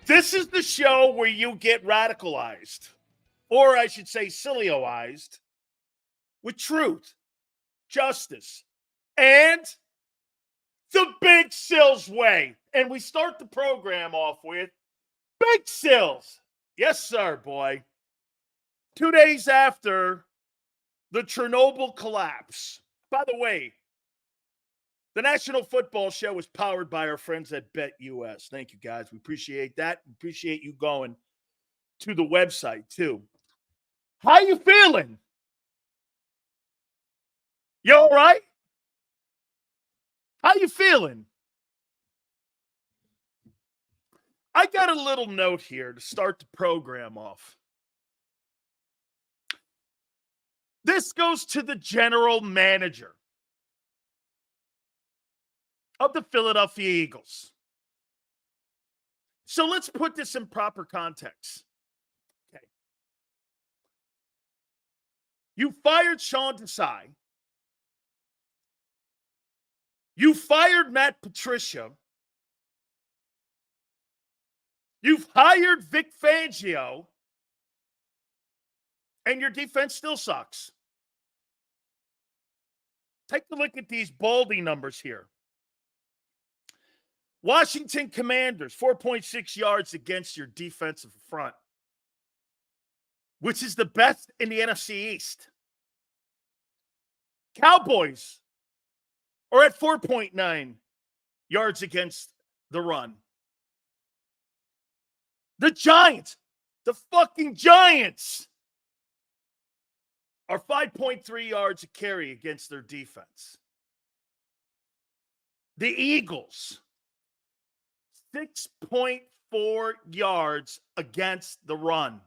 This is the show where you get radicalized, or I should say Sileoized, with truth, justice, and the Big Sills way. And we start the program off with Big Sills. Yes, sir, boy. 2 days after the Chernobyl collapse. By the way, the National Football Show is powered by our friends at BetUS. Thank you, guys. We appreciate that. We appreciate you going to the website, too. How you feeling? You all right? How you feeling? I got a little note here to start the program off. This goes to the general manager of the Philadelphia Eagles. So let's put this in proper context. Okay. You fired Sean Desai. You fired Matt Patricia. You've hired Vic Fangio. And your defense still sucks. Take a look at these Baldy numbers here. Washington Commanders, 4.6 yards against your defensive front, which is the best in the NFC East. Cowboys are at 4.9 yards against the run. The Giants, the fucking Giants, are 5.3 yards a carry against their defense. The Eagles, 6.4 yards against the run.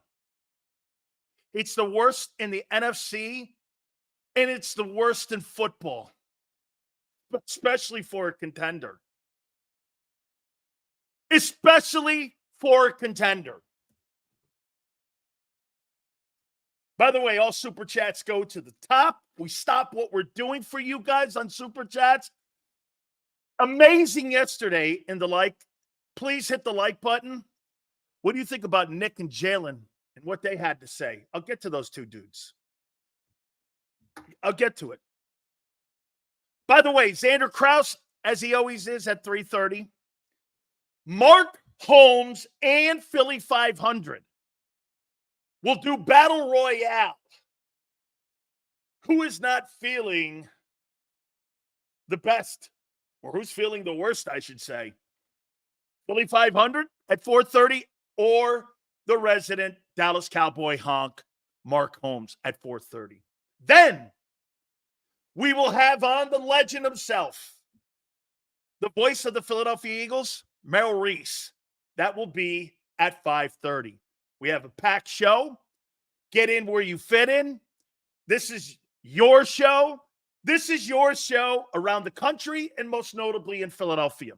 It's the worst in the NFC, and it's the worst in football, especially for a contender. Especially for a contender. By the way, all Super Chats go to the top. We stop what we're doing for you guys on Super Chats. Amazing yesterday in the like. Please hit the like button. What do you think about Nick and Jalen and what they had to say? I'll get to those two dudes. I'll get to it. By the way, Xander Krause, as he always is at 3:30. Mark Holmes and Philly 500 will do Battle Royale. Who is not feeling the best, or who's feeling the worst, I should say? Philly 500 at 4:30, or the resident Dallas Cowboy honk, Mark Holmes, at 4:30. Then we will have on the legend himself, the voice of the Philadelphia Eagles, Merrill Reese. That will be at 5:30. We have a packed show. Get in where you fit in. This is your show. This is your show around the country, and most notably in Philadelphia.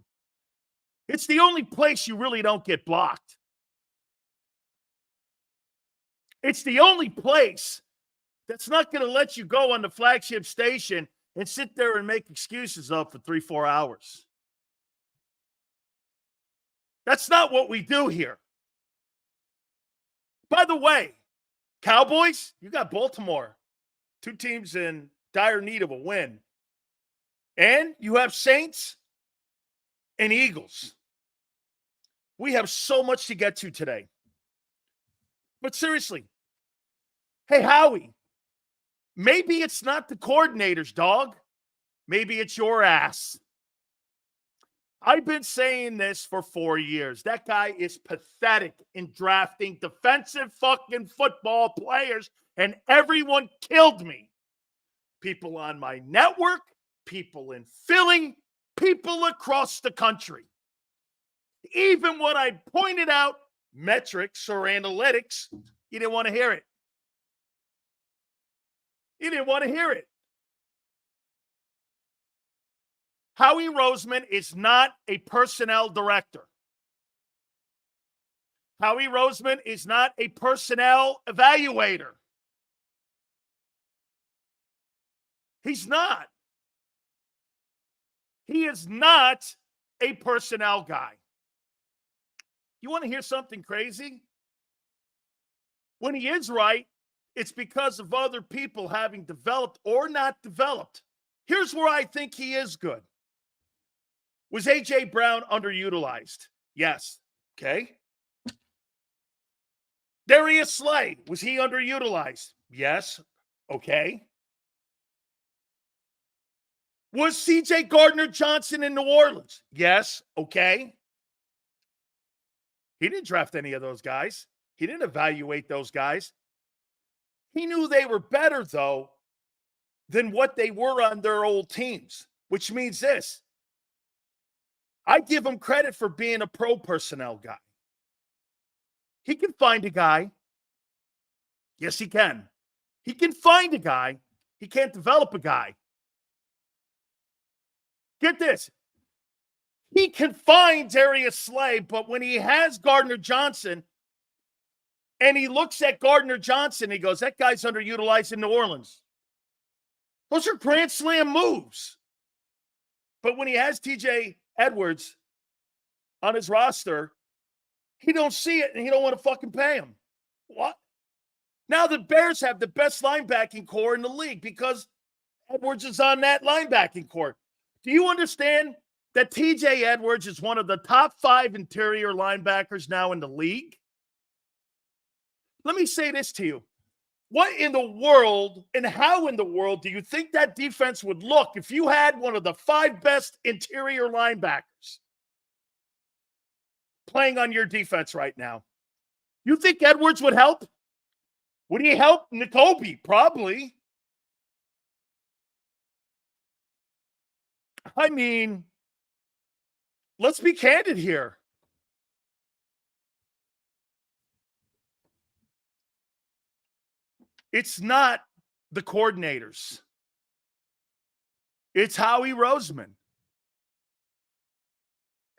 It's the only place you really don't get blocked. It's the only place that's not going to let you go on the flagship station and sit there and make excuses up for 3-4 hours. That's not what we do here. By the way, Cowboys, you got Baltimore. Two teams in dire need of a win. And you have Saints and Eagles. We have so much to get to today. But seriously, hey, Howie, maybe it's not the coordinator's dog. Maybe it's your ass. I've been saying this for 4 years. That guy is pathetic in drafting defensive fucking football players, and everyone killed me. People on my network, people in Philly, people across the country. Even when I pointed out metrics or analytics, you didn't want to hear it. You didn't want to hear it. Howie Roseman is not a personnel director. Howie Roseman is not a personnel evaluator. He's not. He is not a personnel guy. You want to hear something crazy? When he is right, it's because of other people having developed or not developed. Here's where I think he is good. Was A.J. Brown underutilized? Yes. Okay. Darius Slay, was he underutilized? Yes. Okay. Was C.J. Gardner-Johnson in New Orleans? Yes. Okay. He didn't draft any of those guys. He didn't evaluate those guys. He knew they were better, though, than what they were on their old teams, which means this. I give him credit for being a pro personnel guy. He can find a guy. Yes, he can. He can find a guy. He can't develop a guy. Get this. He can find Darius Slay, but when he has Gardner-Johnson and he looks at Gardner-Johnson, he goes, that guy's underutilized in New Orleans. Those are grand slam moves. But when he has TJ Edwards on his roster, he don't see it and he don't want to fucking pay him. What? Now the Bears have the best linebacking core in the league because Edwards is on that linebacking core. Do you understand that TJ Edwards is one of the top 5 interior linebackers now in the league? Let me say this to you. What in the world and how in the world do you think that defense would look if you had one of the 5 best interior linebackers playing on your defense right now? You think Edwards would help? Would he help N'Kobe? Probably. I mean, let's be candid here. It's not the coordinators. It's Howie Roseman.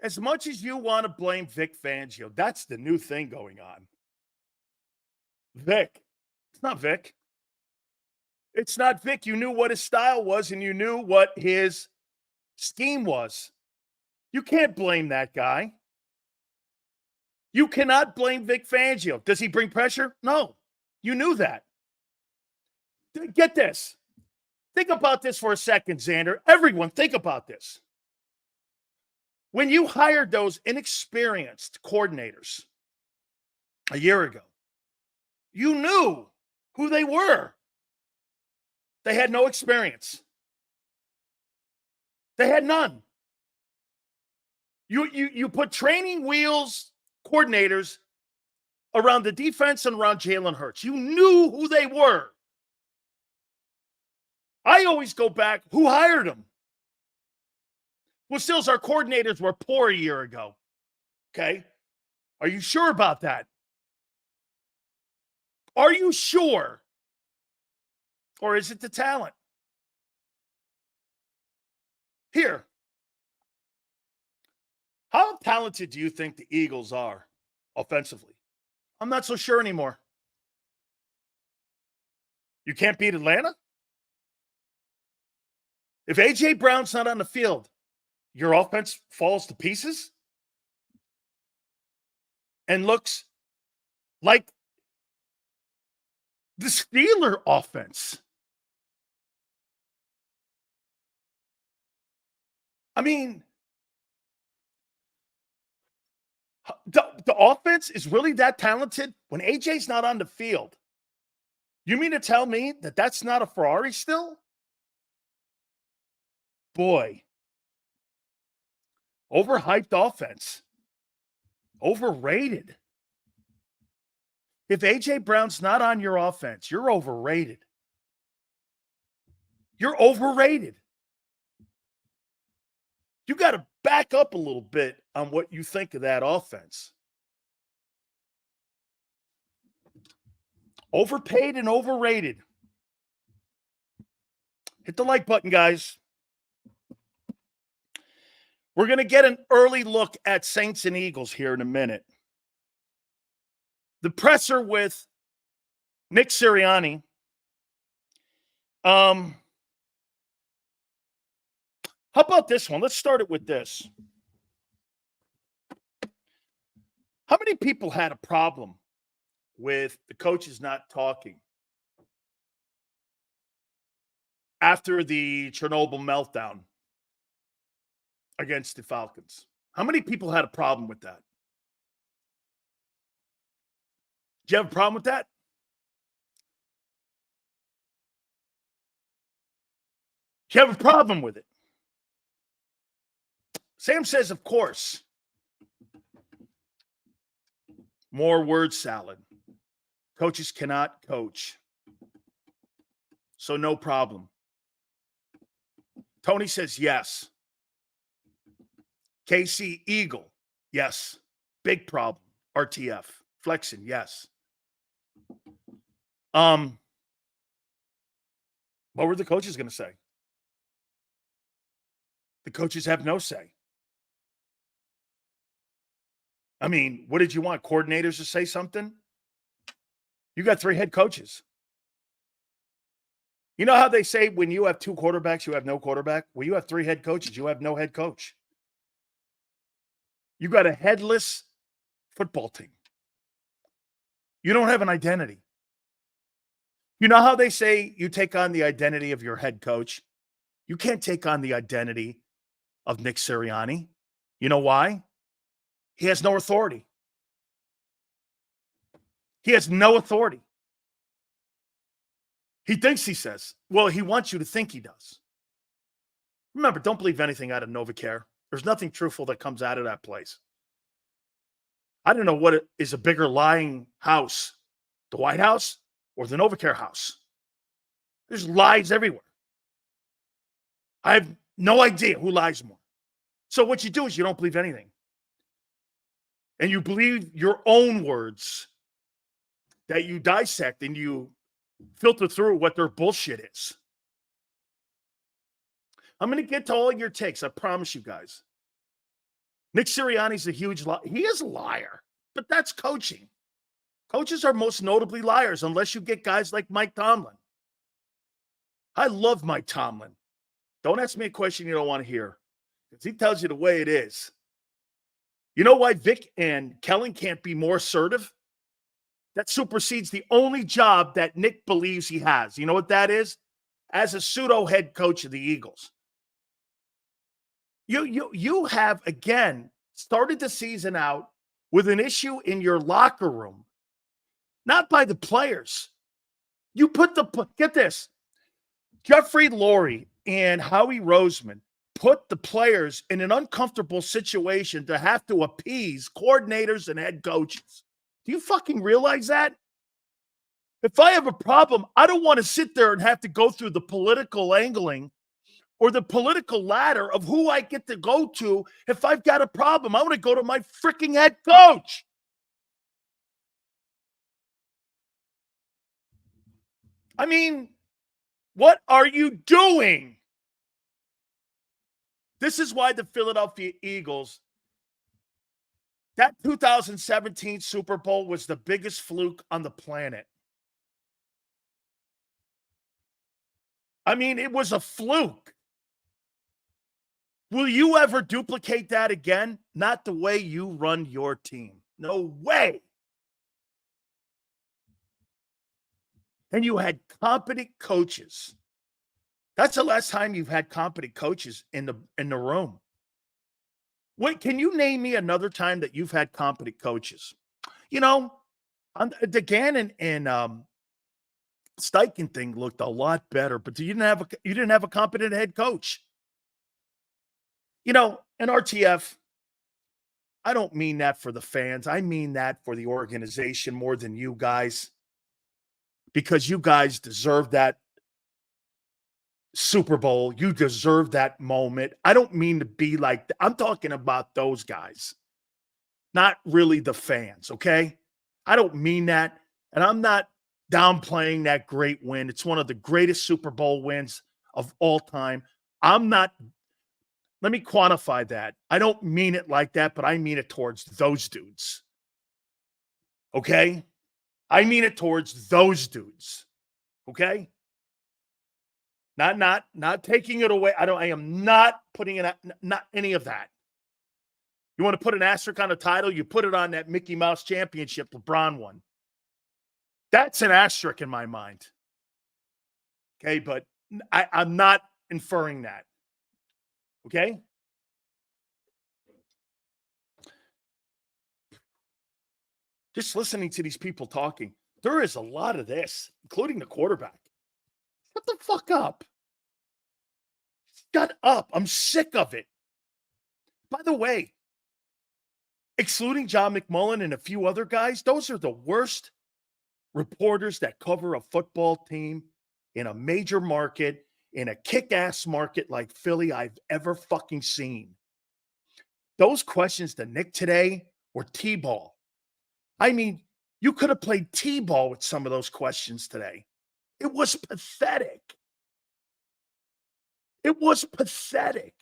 As much as you want to blame Vic Fangio, that's the new thing going on. Vic. It's not Vic. It's not Vic. You knew what his style was and you knew what his scheme was. You can't blame that guy. You cannot blame Vic Fangio. Does he bring pressure? No. You knew that. Get this. Think about this for a second, Xander. Everyone, think about this. When you hired those inexperienced coordinators a year ago, you knew who they were. They had no experience. They had none. You put training wheels coordinators around the defense and around Jalen Hurts. You knew who they were. I always go back, who hired them? Well, Stills, our coordinators were poor a year ago. Okay? Are you sure about that? Are you sure? Or is it the talent? Here. How talented do you think the Eagles are offensively? I'm not so sure anymore. You can't beat Atlanta? If A.J. Brown's not on the field, your offense falls to pieces and looks like the Steeler offense. I mean, the offense is really that talented when AJ's not on the field. You mean to tell me that that's not a Ferrari still? Boy. Overhyped offense. Overrated. If A.J. Brown's not on your offense, you're overrated. You're overrated. You got to back up a little bit on what you think of that offense. Overpaid and overrated. Hit the like button, guys. We're going to get an early look at Saints and Eagles here in a minute. The presser with Nick Sirianni. How about this one? Let's start it with this. How How many people had a problem with the coaches not talking after the Chernobyl meltdown against the Falcons? How many people had a problem with that? Do you have a problem with that? Do you have a problem with it? Sam says, of course. More word salad. Coaches cannot coach. So no problem. Tony says yes. KC Eagle, yes. Big problem. RTF. Flexing, yes. What were the coaches going to say? The coaches have no say. I mean, what did you want? Coordinators to say something? You got 3 head coaches. You know how they say when you have 2 quarterbacks, you have no quarterback? Well, you have 3 head coaches. You have no head coach. You got a headless football team. You don't have an identity. You know how they say you take on the identity of your head coach? You can't take on the identity of Nick Sirianni. You know why? He has no authority. He has no authority. He thinks he says. Well, he wants you to think he does. Remember, don't believe anything out of NovaCare. There's nothing truthful that comes out of that place. I don't know what is a bigger lying house, the White House or the NovaCare house. There's lies everywhere. I have no idea who lies more. So what you do is you don't believe anything. And you believe your own words that you dissect and you filter through what their bullshit is. I'm going to get to all your takes. I promise you guys. Nick Sirianni's a huge liar. He is a liar, but that's coaching. Coaches are most notably liars unless you get guys like Mike Tomlin. I love Mike Tomlin. Don't ask me a question you don't want to hear because he tells you the way it is. You know why Vic and Kellen can't be more assertive? That supersedes the only job that Nick believes he has. You know what that is? As a pseudo head coach of the Eagles. You have, again, started the season out with an issue in your locker room. Not by the players. You put get this. Jeffrey Lurie and Howie Roseman put the players in an uncomfortable situation to have to appease coordinators and head coaches. Do you fucking realize that? If I have a problem, I don't want to sit there and have to go through the political angling or the political ladder of who I get to go to if I've got a problem. I want to go to my freaking head coach. I mean, what are you doing? This is why the Philadelphia Eagles, that 2017 Super Bowl was the biggest fluke on the planet. I mean, it was a fluke. Will you ever duplicate that again? Not the way you run your team. No way. And you had competent coaches. That's the last time you've had competent coaches in the room. Wait, can you name me another time that you've had competent coaches? You know, the Gannon and Steichen thing looked a lot better, but you didn't have a competent head coach. You know, an RTF, I don't mean that for the fans. I mean that for the organization more than you guys, because you guys deserve that Super Bowl. You deserve that moment. I don't mean to be like that. I'm talking about those guys, not really the fans, okay? I don't mean that, and I'm not downplaying that great win. It's one of the greatest Super Bowl wins of all time. Let me quantify that. I don't mean it like that, but I mean it towards those dudes. Okay? I mean it towards those dudes. Okay? Not taking it away. I am not putting it, not any of that. You want to put an asterisk on a title? You put it on that Mickey Mouse championship LeBron won. That's an asterisk in my mind. Okay, but I'm not inferring that. Okay? Just listening to these people talking, there is a lot of this, including the quarterback. Shut the fuck up. Shut up. I'm sick of it. By the way, excluding John McMullen and a few other guys, those are the worst reporters that cover a football team in a major market, in a kick-ass market like Philly I've ever fucking seen. Those questions to Nick today were T-ball. I mean, you could have played T-ball with some of those questions today. It was pathetic. It was pathetic.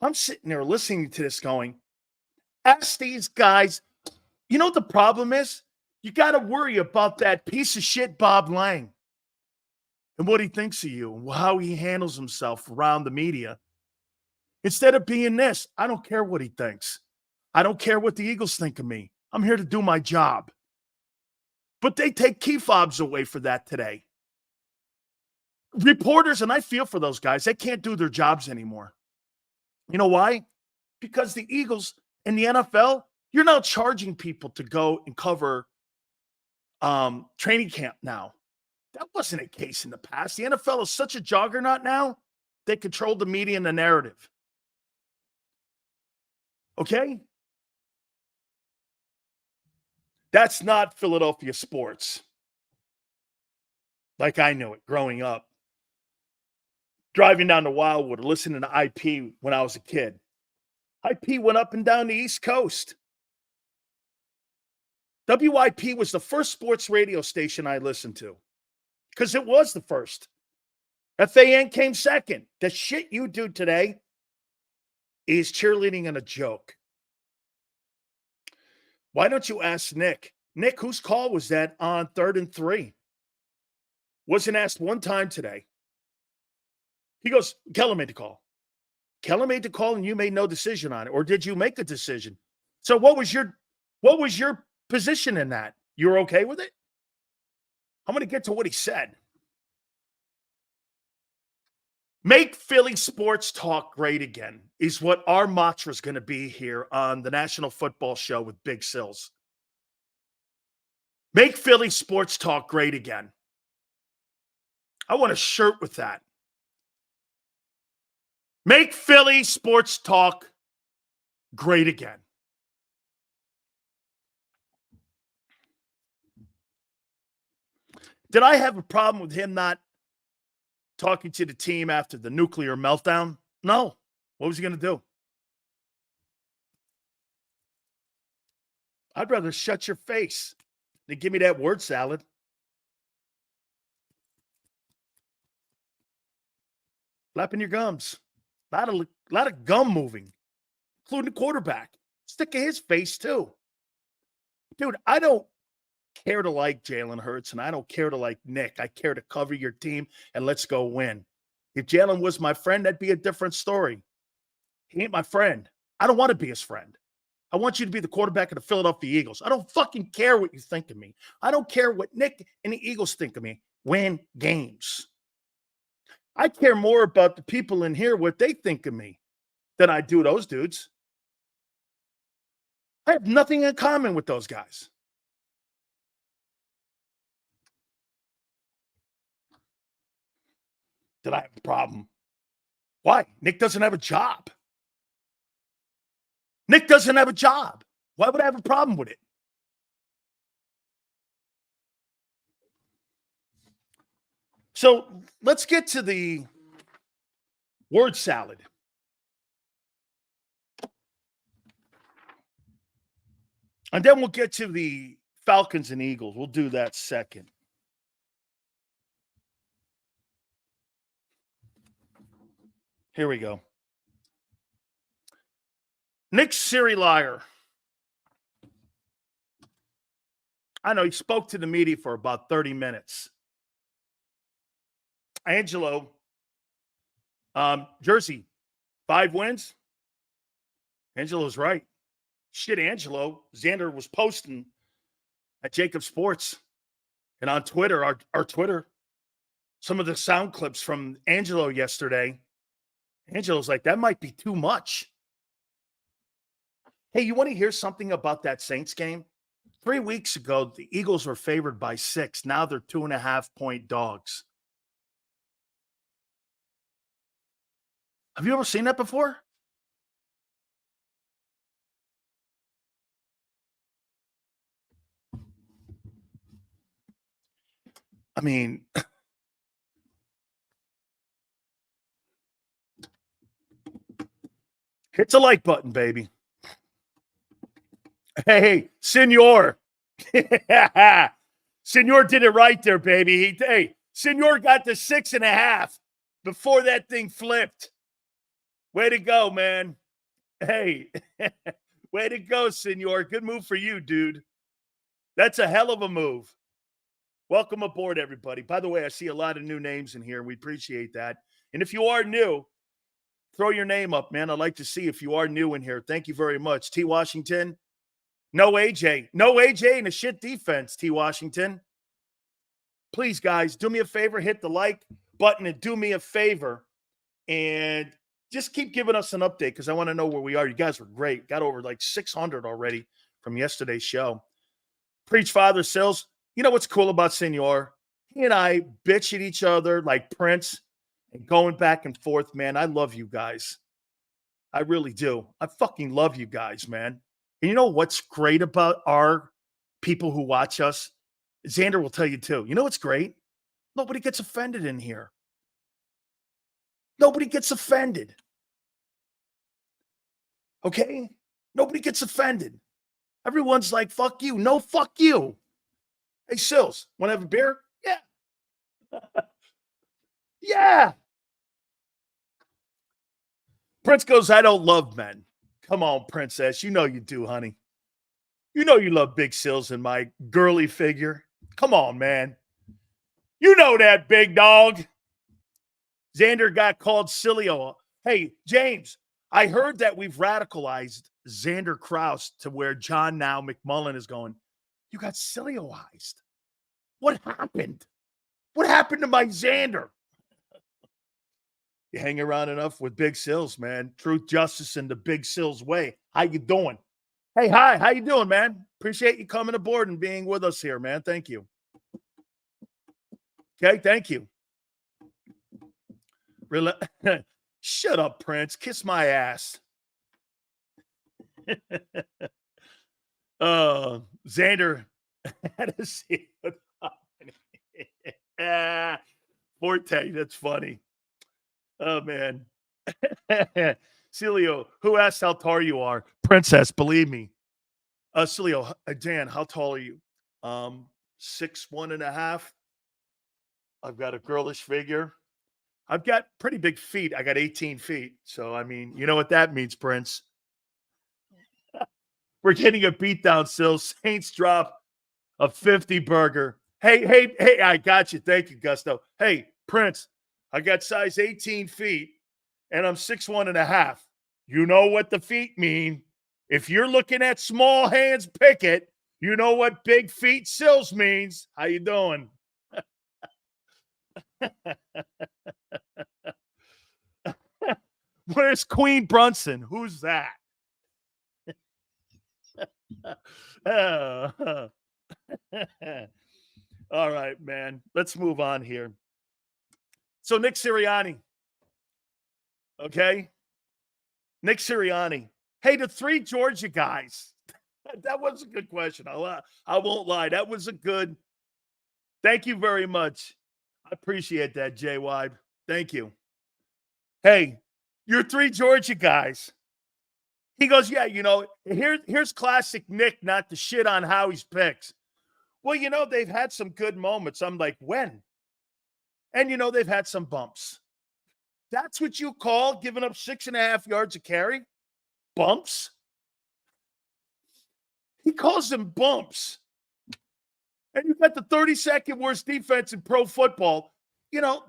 I'm sitting there listening to this going, ask these guys, you know what the problem is? You got to worry about that piece of shit Bob Lang and what he thinks of you and how he handles himself around the media. Instead of being this, I don't care what he thinks. I don't care what the Eagles think of me. I'm here to do my job. But they take key fobs away for that today. Reporters, and I feel for those guys, they can't do their jobs anymore. You know why? Because the Eagles and the NFL, you're now charging people to go and cover training camp now. That wasn't a case in the past. The NFL is such a juggernaut now, they control the media and the narrative. Okay? That's not Philadelphia sports. Like I knew it growing up. Driving down to Wildwood, listening to IP when I was a kid. IP went up and down the East Coast. WIP was the first sports radio station I listened to. Because it was the first. FAN came second. The shit you do today is cheerleading and a joke. Why don't you ask Nick? Nick, whose call was that on 3rd and 3? Wasn't asked one time today. He goes, Keller made the call. Keller made the call and you made no decision on it. Or did you make a decision? So what was your position in that? You were okay with it? I'm going to get to what he said. Make Philly sports talk great again is what our mantra is going to be here on the National Football Show with Big Sills. Make Philly sports talk great again. I want a shirt with that. Make Philly sports talk great again. Did I have a problem with him not talking to the team after the nuclear meltdown? No. What was he going to do? I'd rather shut your face than give me that word salad. Flapping your gums. A lot of gum moving, including the quarterback. Stick of his face, too. Dude, I don't care to like Jalen Hurts, and I don't care to like Nick. I care to cover your team, and let's go win. If Jalen was my friend, that'd be a different story. He ain't my friend. I don't want to be his friend. I want you to be the quarterback of the Philadelphia Eagles. I don't fucking care what you think of me. I don't care what Nick and the Eagles think of me. Win games. I care more about the people in here, what they think of me, than I do those dudes. I have nothing in common with those guys. Did I have a problem? Why? Nick doesn't have a job. Nick doesn't have a job. Why would I have a problem with it? So let's get to the word salad. And then we'll get to the Falcons and Eagles. We'll do that second. Here we go. Nick Sirianni. I know he spoke to the media for about 30 minutes. Angelo, Jersey, 5 wins. Angelo's right. Shit, Angelo. Xander was posting at JAKIB Sports and on Twitter, our Twitter, some of the sound clips from Angelo yesterday. Angelo's like, that might be too much. Hey, you want to hear something about that Saints game? 3 weeks ago, the Eagles were favored by 6. Now they're 2.5-point dogs. Have you ever seen that before? I mean, hit the like button, baby. Hey, Senor. Senor did it right there, baby. Senor got the 6.5 before that thing flipped. Way to go, man. Hey, way to go, Senor. Good move for you, dude. That's a hell of a move. Welcome aboard, everybody. By the way, I see a lot of new names in here. We appreciate that. And if you are new, throw your name up, man. I'd like to see if you are new in here. Thank you very much. T. Washington. No AJ. No AJ and a shit defense, T. Washington. Please, guys, do me a favor. Hit the like button and do me a favor. And just keep giving us an update because I want to know where we are. You guys were great. Got over like 600 already from yesterday's show. Preach Father Sills. You know what's cool about Senor? He and I bitch at each other like Prince and going back and forth, man. I love you guys. I really do. I fucking love you guys, man. And you know what's great about our people who watch us? Xander will tell you too. You know what's great? Nobody gets offended in here. Nobody gets offended. Okay? Nobody gets offended. Everyone's like, fuck you. No, fuck you. Hey, Sills, want to have a beer? Yeah. Yeah. Prince goes, I don't love men. Come on, princess. You know you do, honey. You know you love Big Sills and my girly figure. Come on, man. You know that, big dog. Xander got called Sileo. Hey, James, I heard that we've radicalized Xander Krause to where John now McMullen is going, you got Sileoized. What happened? What happened to my Xander? You hang around enough with Big Sills, man. Truth, justice, and the Big Sills way. How you doing? Hey, hi. How you doing, man? Appreciate you coming aboard and being with us here, man. Thank you. Okay, thank you. Shut up, Prince. Kiss my ass. Xander had to see it. Forte, that's funny. Oh, man. Sileo, who asked how tall you are? Princess, believe me. Sileo, Dan, how tall are you? 6'1.5". I've got a girlish figure. I've got pretty big feet. I got 18 feet. So, I mean, you know what that means, Prince. We're getting a beatdown, Sil. Saints drop a 50 burger. Hey, I got you. Thank you, Gusto. Hey, Prince, I got size 18 feet, and I'm 6'1.5". You know what the feet mean. If you're looking at small hands Pickett, you know what big feet Sills means. How you doing? Where's Queen Brunson? Who's that? All right, man. Let's move on here. So Nick Sirianni. Okay? Nick Sirianni. Hey, the 3 Georgia guys. That was a good question. I won't lie. That was a good. Thank you very much. I appreciate that, Jay Wide. Thank you. Hey, you're 3 Georgia guys. He goes, yeah, here's classic Nick not to shit on Howie's picks. Well, they've had some good moments. I'm like, when? And, they've had some bumps. That's what you call giving up 6.5 yards a carry? Bumps? He calls them bumps. And you've got the 32nd worst defense in pro football.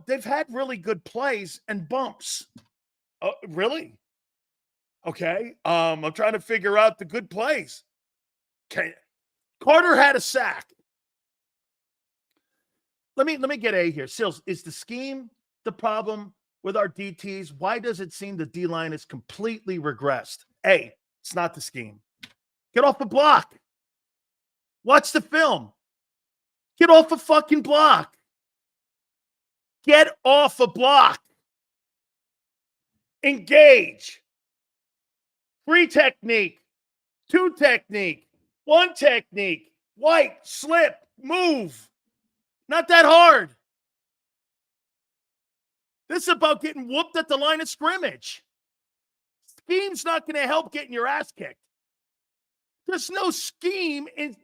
They've had really good plays and bumps. Really? Okay. I'm trying to figure out the good plays. Okay. Carter had a sack. Let me get A here. Sills, is the scheme the problem with our DTs? Why does it seem the D line is completely regressed? A, it's not the scheme. Get off the block. Watch the film. Get off a fucking block. Get off a block. Engage. 3 technique. 2 technique. 1 technique. White, slip, move. Not that hard. This is about getting whooped at the line of scrimmage. Scheme's not going to help getting your ass kicked. There's no scheme in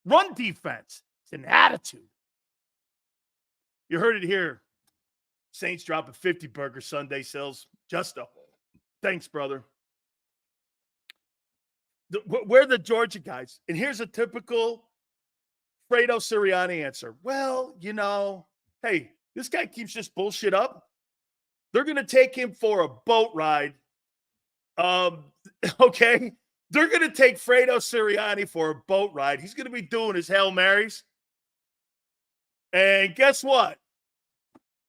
run defense. It's an attitude. You heard it here. Saints dropping 50 burger Sunday sales. Justo. Thanks, brother. We're the Georgia guys. And here's a typical Fredo Sirianni answer. Well, hey, this guy keeps this bullshit up. They're going to take him for a boat ride. Okay. They're going to take Fredo Sirianni for a boat ride. He's going to be doing his Hail Marys. And guess what?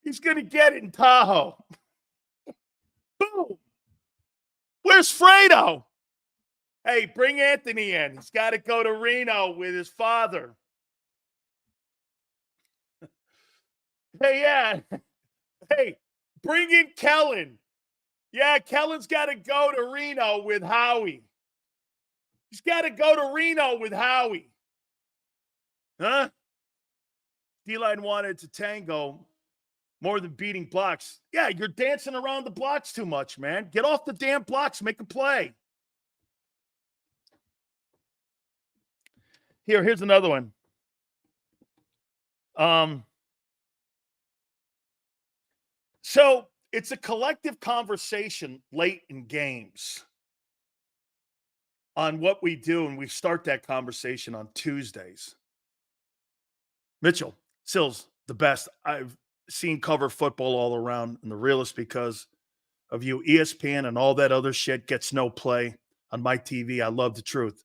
He's going to get it in Tahoe. Boom. Where's Fredo? Hey, bring Anthony in. He's got to go to Reno with his father. Hey, yeah. Hey, bring in Kellen. Yeah, Kellen's got to go to Reno with Howie. He's got to go to Reno with Howie. Huh? D-line wanted to tango more than beating blocks. Yeah, you're dancing around the blocks too much, man. Get off the damn blocks. Make a play. Here's another one. So it's a collective conversation late in games on what we do, and we start that conversation on Tuesdays. Mitchell, Sills, the best. I've seen cover football all around, and the realest because of you. ESPN and all that other shit gets no play on my TV. I love the truth.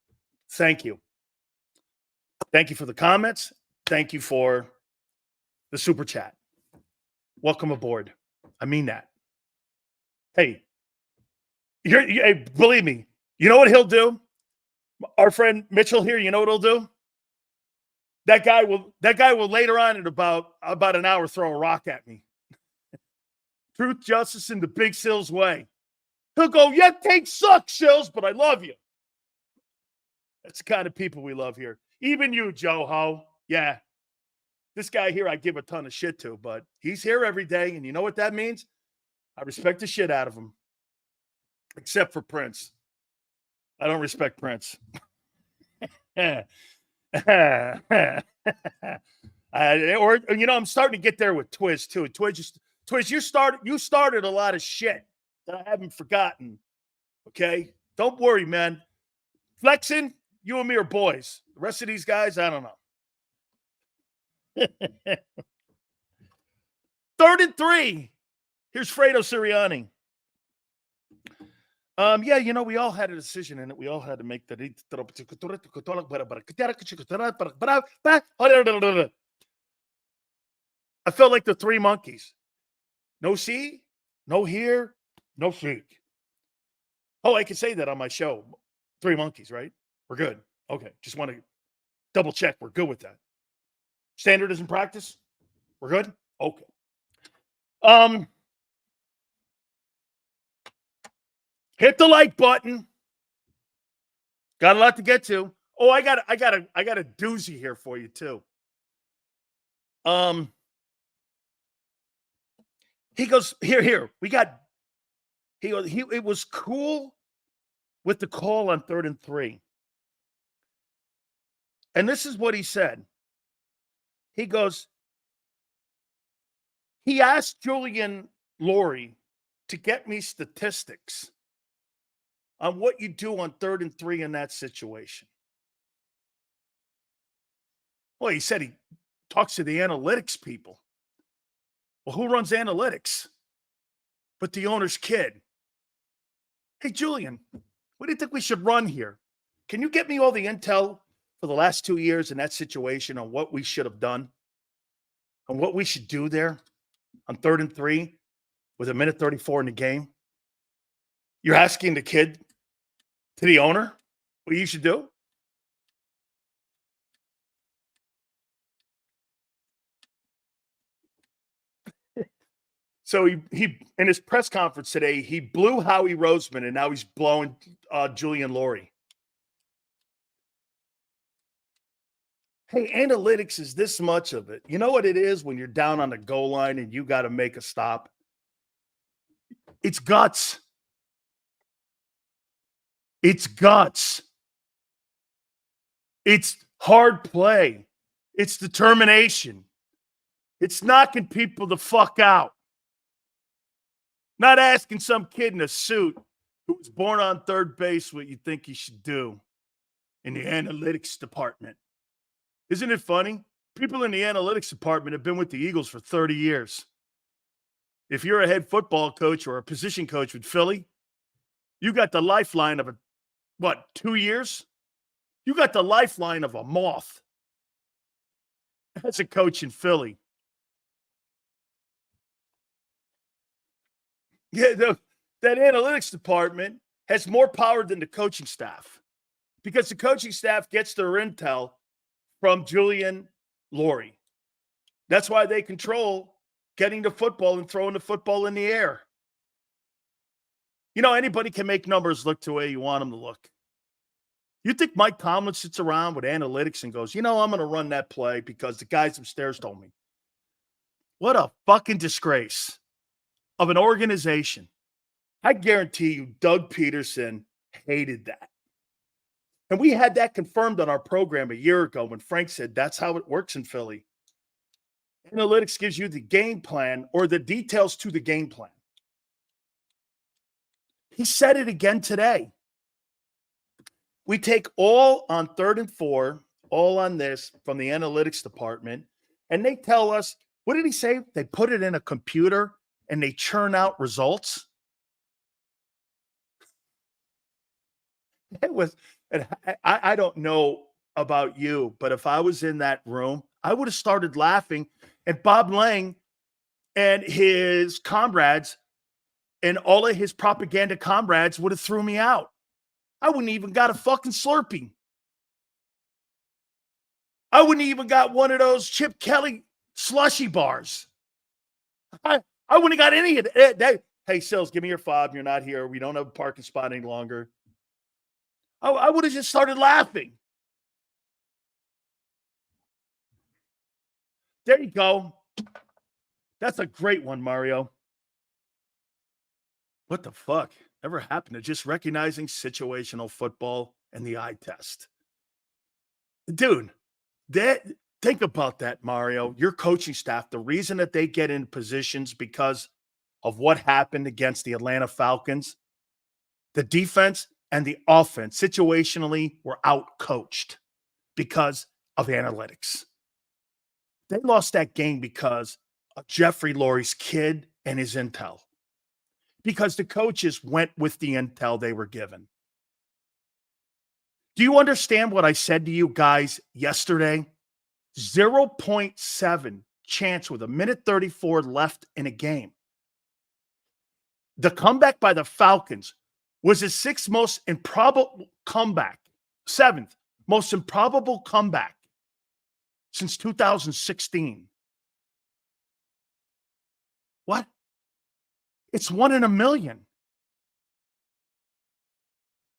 Thank you. Thank you for the comments. Thank you for the super chat. Welcome aboard. I mean that. Hey, believe me, you know what he'll do? Our friend Mitchell here, you know what he'll do? That guy will later on in about an hour throw a rock at me. Truth, justice, in the Big Sills way. He'll go, yeah, take sucks, Sills, but I love you. That's the kind of people we love here. Even you, Joe Ho. Yeah. This guy here I give a ton of shit to, but he's here every day, and you know what that means? I respect the shit out of him. Except for Prince. I don't respect Prince. I'm starting to get there with Twiz too. Twiz, you started a lot of shit that I haven't forgotten. Okay? Don't worry, man. Flexing, you and me are boys. The rest of these guys, I don't know. 3rd and 3. Here's Fredo Sirianni. Yeah, we all had a decision in it. We all had to make that. I felt like the 3 monkeys. No see, no hear, no freak. Oh, I can say that on my show. 3 monkeys, right? We're good. Okay, just want to double check. We're good with that. Standard is in practice? We're good? Okay. Hit the like button. Got a lot to get to. Oh, I got a doozy here for you too. He goes, here. It was cool with the call on 3rd and 3. And this is what he said. He goes, he asked Julian Laurie to get me statistics on what you do on 3rd and 3 in that situation. Well, he said he talks to the analytics people. Well, who runs analytics? But the owner's kid. Hey, Julian, what do you think we should run here? Can you get me all the intel for the last 2 years in that situation on what we should have done, on what we should do there on 3rd and 3 with a minute 34 in the game? You're asking the kid to the owner what you should do? So he in his press conference today, he blew Howie Roseman, and now he's blowing Julian Laurie. Hey, analytics is this much of it. You know what it is when you're down on the goal line and you got to make a stop? It's guts. It's guts. It's hard play. It's determination. It's knocking people the fuck out. Not asking some kid in a suit who was born on third base what you think he should do in the analytics department. Isn't it funny? People in the analytics department have been with the Eagles for 30 years. If you're a head football coach or a position coach with Philly, you got the lifeline of 2 years? You got the lifeline of a moth. That's a coach in Philly. Yeah, that analytics department has more power than the coaching staff because the coaching staff gets their intel from Julian Laurie. That's why they control getting the football and throwing the football in the air. You know, anybody can make numbers look the way you want them to look. You think Mike Tomlin sits around with analytics and goes, I'm going to run that play because the guys upstairs told me. What a fucking disgrace of an organization. I guarantee you Doug Peterson hated that. And we had that confirmed on our program a year ago when Frank said that's how it works in Philly. Analytics gives you the game plan or the details to the game plan. He said it again today. We take all on 3rd and 4, all on this from the analytics department, and they tell us, what did he say? They put it in a computer and they churn out results. It was, I don't know about you, but if I was in that room, I would have started laughing, and Bob Lang and his comrades and all of his propaganda comrades would have threw me out. I wouldn't even got a fucking Slurpee. I wouldn't even got one of those Chip Kelly slushy bars. I wouldn't have got any of that. Hey, Sills, give me your fob. You're not here. We don't have a parking spot any longer. I would have just started laughing. There you go. That's a great one, Mario. What the fuck ever happened to just recognizing situational football and the eye test? Dude, think about that, Mario. Your coaching staff, the reason that they get in positions because of what happened against the Atlanta Falcons, the defense and the offense situationally were out-coached because of analytics. They lost that game because of Jeffrey Lurie's kid and his intel. Because the coaches went with the intel they were given. Do you understand what I said to you guys yesterday? 0.7 chance with a minute 34 left in a game. The comeback by the Falcons was the seventh most improbable comeback since 2016. What? It's 1 in a million.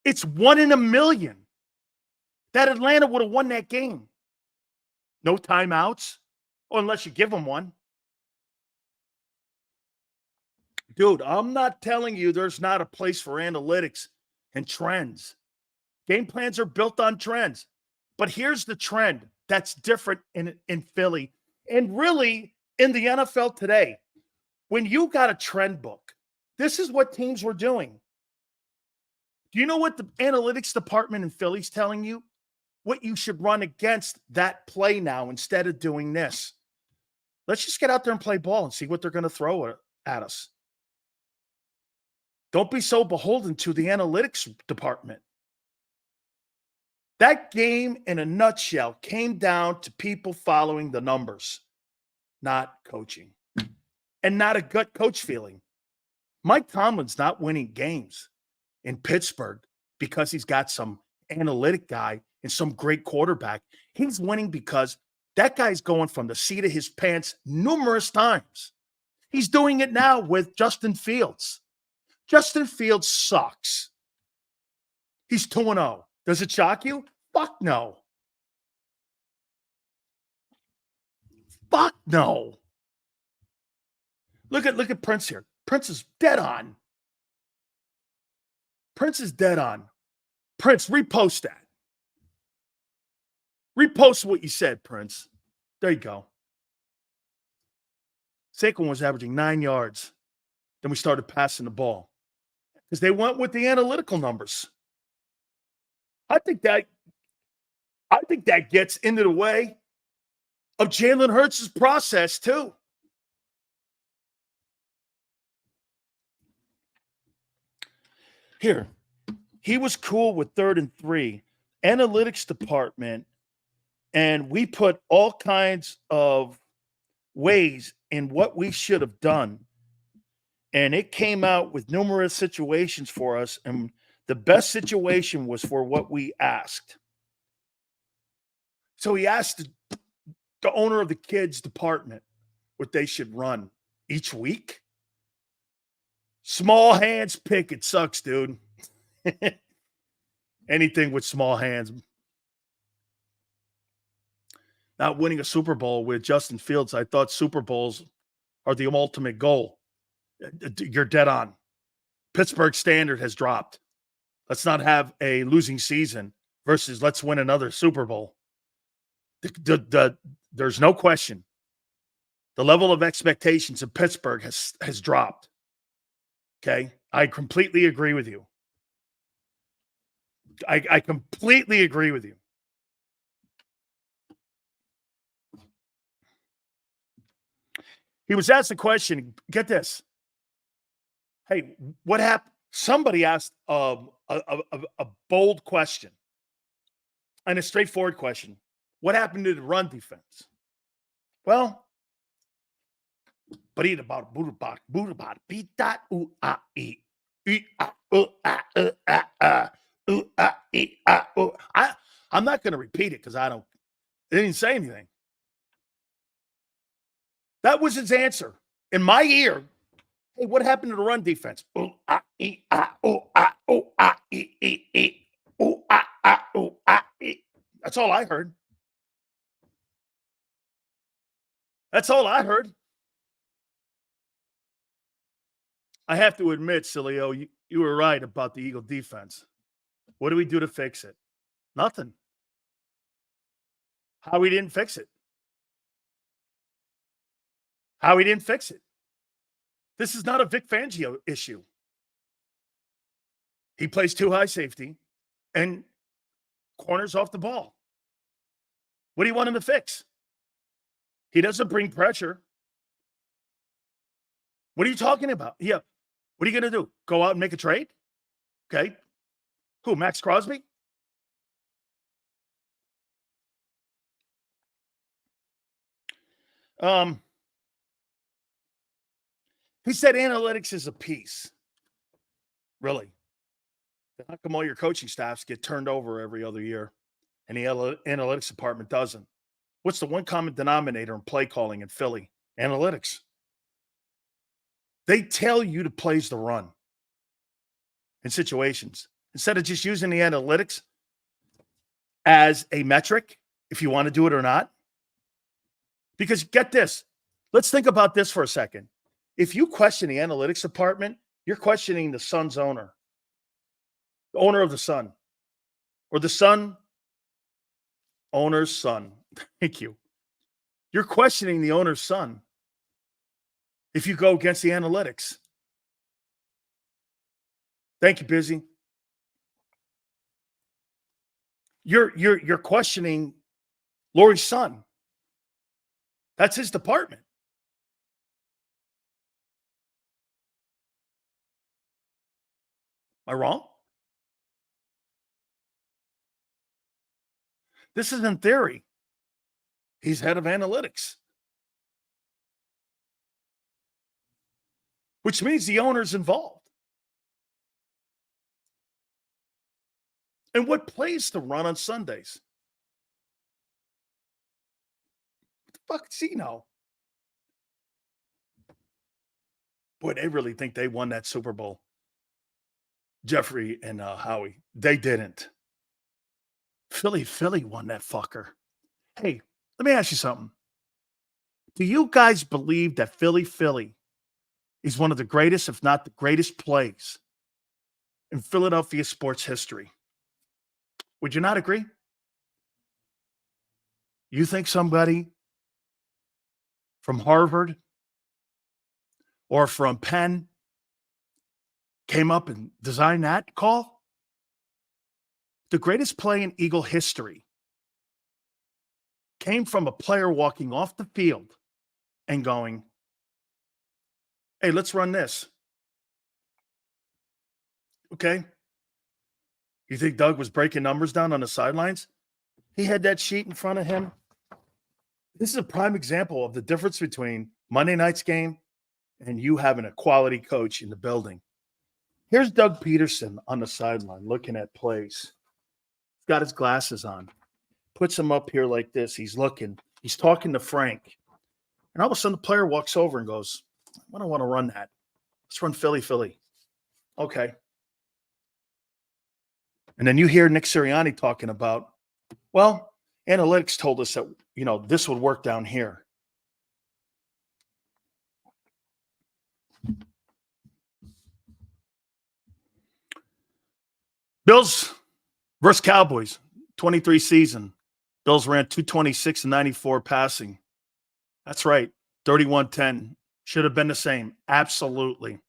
It's 1 in a million that Atlanta would have won that game. No timeouts, or unless you give them one. Dude, I'm not telling you there's not a place for analytics and trends. Game plans are built on trends. But here's the trend that's different in Philly and really in the NFL today. When you got a trend book, this is what teams were doing. Do you know what the analytics department in Philly's telling you? What you should run against that play now instead of doing this. Let's just get out there and play ball and see what they're going to throw at us. Don't be so beholden to the analytics department. That game, in a nutshell, came down to people following the numbers, not coaching, and not a gut coach feeling. Mike Tomlin's not winning games in Pittsburgh because he's got some analytic guy and some great quarterback. He's winning because that guy's going from the seat of his pants numerous times. He's doing it now with Justin Fields. Justin Fields sucks. He's 2-0. Does it shock you? Fuck no. Fuck no. Look at Prince here. Prince is dead on. Prince is dead on. Prince, repost that. Repost what you said, Prince. There you go. Saquon was averaging 9 yards. Then we started passing the ball because they went with the analytical numbers. I think that gets into the way of Jalen Hurts' process too. Here, he was cool with 3rd and 3, analytics department, and we put all kinds of ways in what we should have done. And it came out with numerous situations for us, and the best situation was for what we asked. So he asked the owner of the kids department what they should run each week. Small hands pick. It sucks, dude. Anything with small hands. Not winning a Super Bowl with Justin Fields. I thought Super Bowls are the ultimate goal. You're dead on. Pittsburgh's standard has dropped. Let's not have a losing season versus let's win another Super Bowl. There's no question. The level of expectations in Pittsburgh has dropped. Okay? I completely agree with you. I completely agree with you. He was asked a question. Get this. Hey, what happened? Somebody asked a bold question and a straightforward question. What happened to the run defense? Well, I'm not going to repeat it because it didn't say anything. That was his answer. In my ear, hey, what happened to the run defense? That's all I heard. That's all I heard. I have to admit, Sileo, you were right about the Eagle defense. What do we do to fix it? Nothing. Howie didn't fix it. Howie didn't fix it. This is not a Vic Fangio issue. He plays too high safety and corners off the ball. What do you want him to fix? He doesn't bring pressure. What are you talking about? Yeah. What are you going to do? Go out and make a trade? Okay. Who, Max Crosby? He said analytics is a piece. Really? How come all your coaching staffs get turned over every other year and the analytics department doesn't? What's the one common denominator in play calling in Philly? Analytics. They tell you to plays the run in situations instead of just using the analytics as a metric if you want to do it or not. Because get this. Let's think about this for a second. If you question the analytics department, you're questioning the Sun's owner, the owner of the Sun, or the Sun owner's son. Thank you. You're questioning the owner's son if you go against the analytics. Thank you, Busy. You're questioning Lori's son. That's his department. I wrong? This is in theory. He's head of analytics, which means the owner's involved. And what plays to run on Sundays? What the fuck does he know? Boy, they really think they won that Super Bowl. Jeffrey and Howie. They didn't. Philly won that fucker. Hey, let me ask you something. Do you guys believe that Philly is one of the greatest, if not the greatest plays in Philadelphia sports history? Would you not agree? You think somebody from Harvard or from Penn came up and designed that call? The greatest play in Eagle history came from a player walking off the field and going, hey, let's run this. Okay. You think Doug was breaking numbers down on the sidelines? He had that sheet in front of him. This is a prime example of the difference between Monday night's game and you having a quality coach in the building. Here's Doug Peterson on the sideline looking at plays. He's got his glasses on. Puts him up here like this. He's looking. He's talking to Frank. And all of a sudden the player walks over and goes, I don't want to run that. Let's run Philly. Okay. And then you hear Nick Sirianni talking about, well, analytics told us that, this would work down here. Bills versus Cowboys, 23 season. Bills ran 226 and 94 passing. That's right. 31-10. Should have been the same. Absolutely.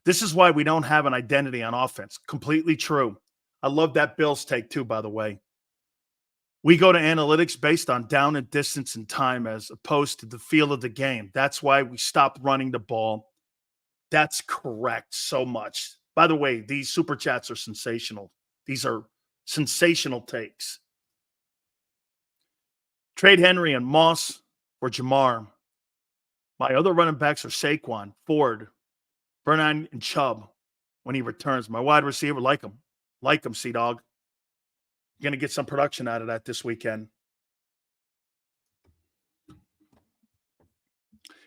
This is why we don't have an identity on offense. Completely true. I love that Bills take too, by the way. We go to analytics based on down and distance and time as opposed to the feel of the game. That's why we stopped running the ball. That's correct so much. By the way, these super chats are sensational. These are sensational takes. Trade Henry and Moss for Jamar. My other running backs are Saquon, Ford, Bernard, and Chubb when he returns. My wide receiver, like him, C-Dog. You're going to get some production out of that this weekend.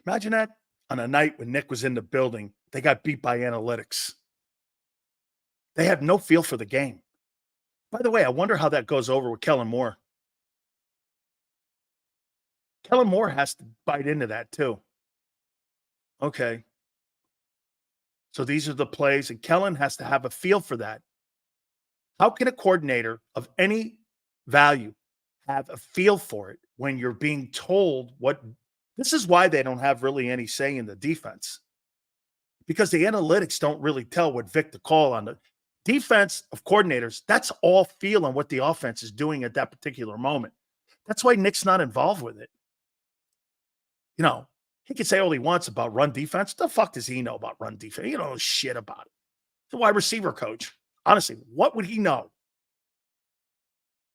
Imagine that on a night when Nick was in the building. They got beat by analytics. They have no feel for the game. By the way, I wonder how that goes over with Kellen Moore. Kellen Moore has to bite into that too. Okay. So these are the plays, and Kellen has to have a feel for that. How can a coordinator of any value have a feel for it when you're being told what? This is why they don't have really any say in the defense. Because the analytics don't really tell what Vic to call on the defense of coordinators. That's all feel on what the offense is doing at that particular moment. That's why Nick's not involved with it. He can say all he wants about run defense. The fuck does he know about run defense? He don't know shit about it. He's a wide receiver coach. Honestly, what would he know?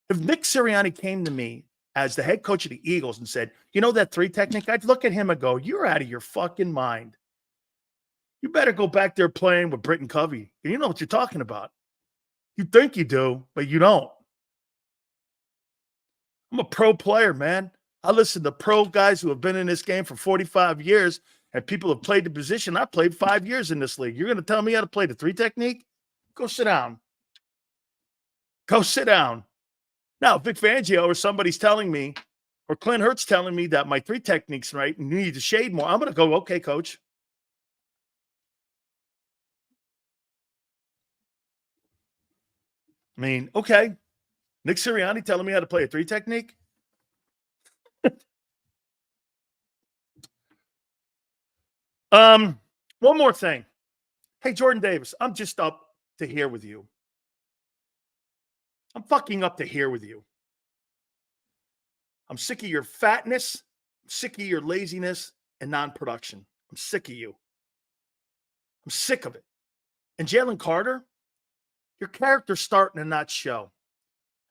If Nick Sirianni came to me as the head coach of the Eagles and said, that 3 technique, I'd look at him and go, you're out of your fucking mind. You better go back there playing with Britton Covey. You know what you're talking about. You think you do, but you don't. I'm a pro player, man. I listen to pro guys who have been in this game for 45 years, and people have played the position. I played 5 years in this league. You're going to tell me how to play the 3 technique? Go sit down. Go sit down. Now, Vic Fangio or somebody's telling me, or Clint Hurt's telling me that my 3 technique's right and you need to shade more, I'm going to go, okay, coach. I mean, okay. Nick Sirianni telling me how to play a 3 technique? One more thing. Hey, Jordan Davis, I'm just up to here with you. I'm fucking up to here with you. I'm sick of your fatness. I'm sick of your laziness and non-production. I'm sick of you. I'm sick of it. And Jalen Carter, Your character's starting to not show.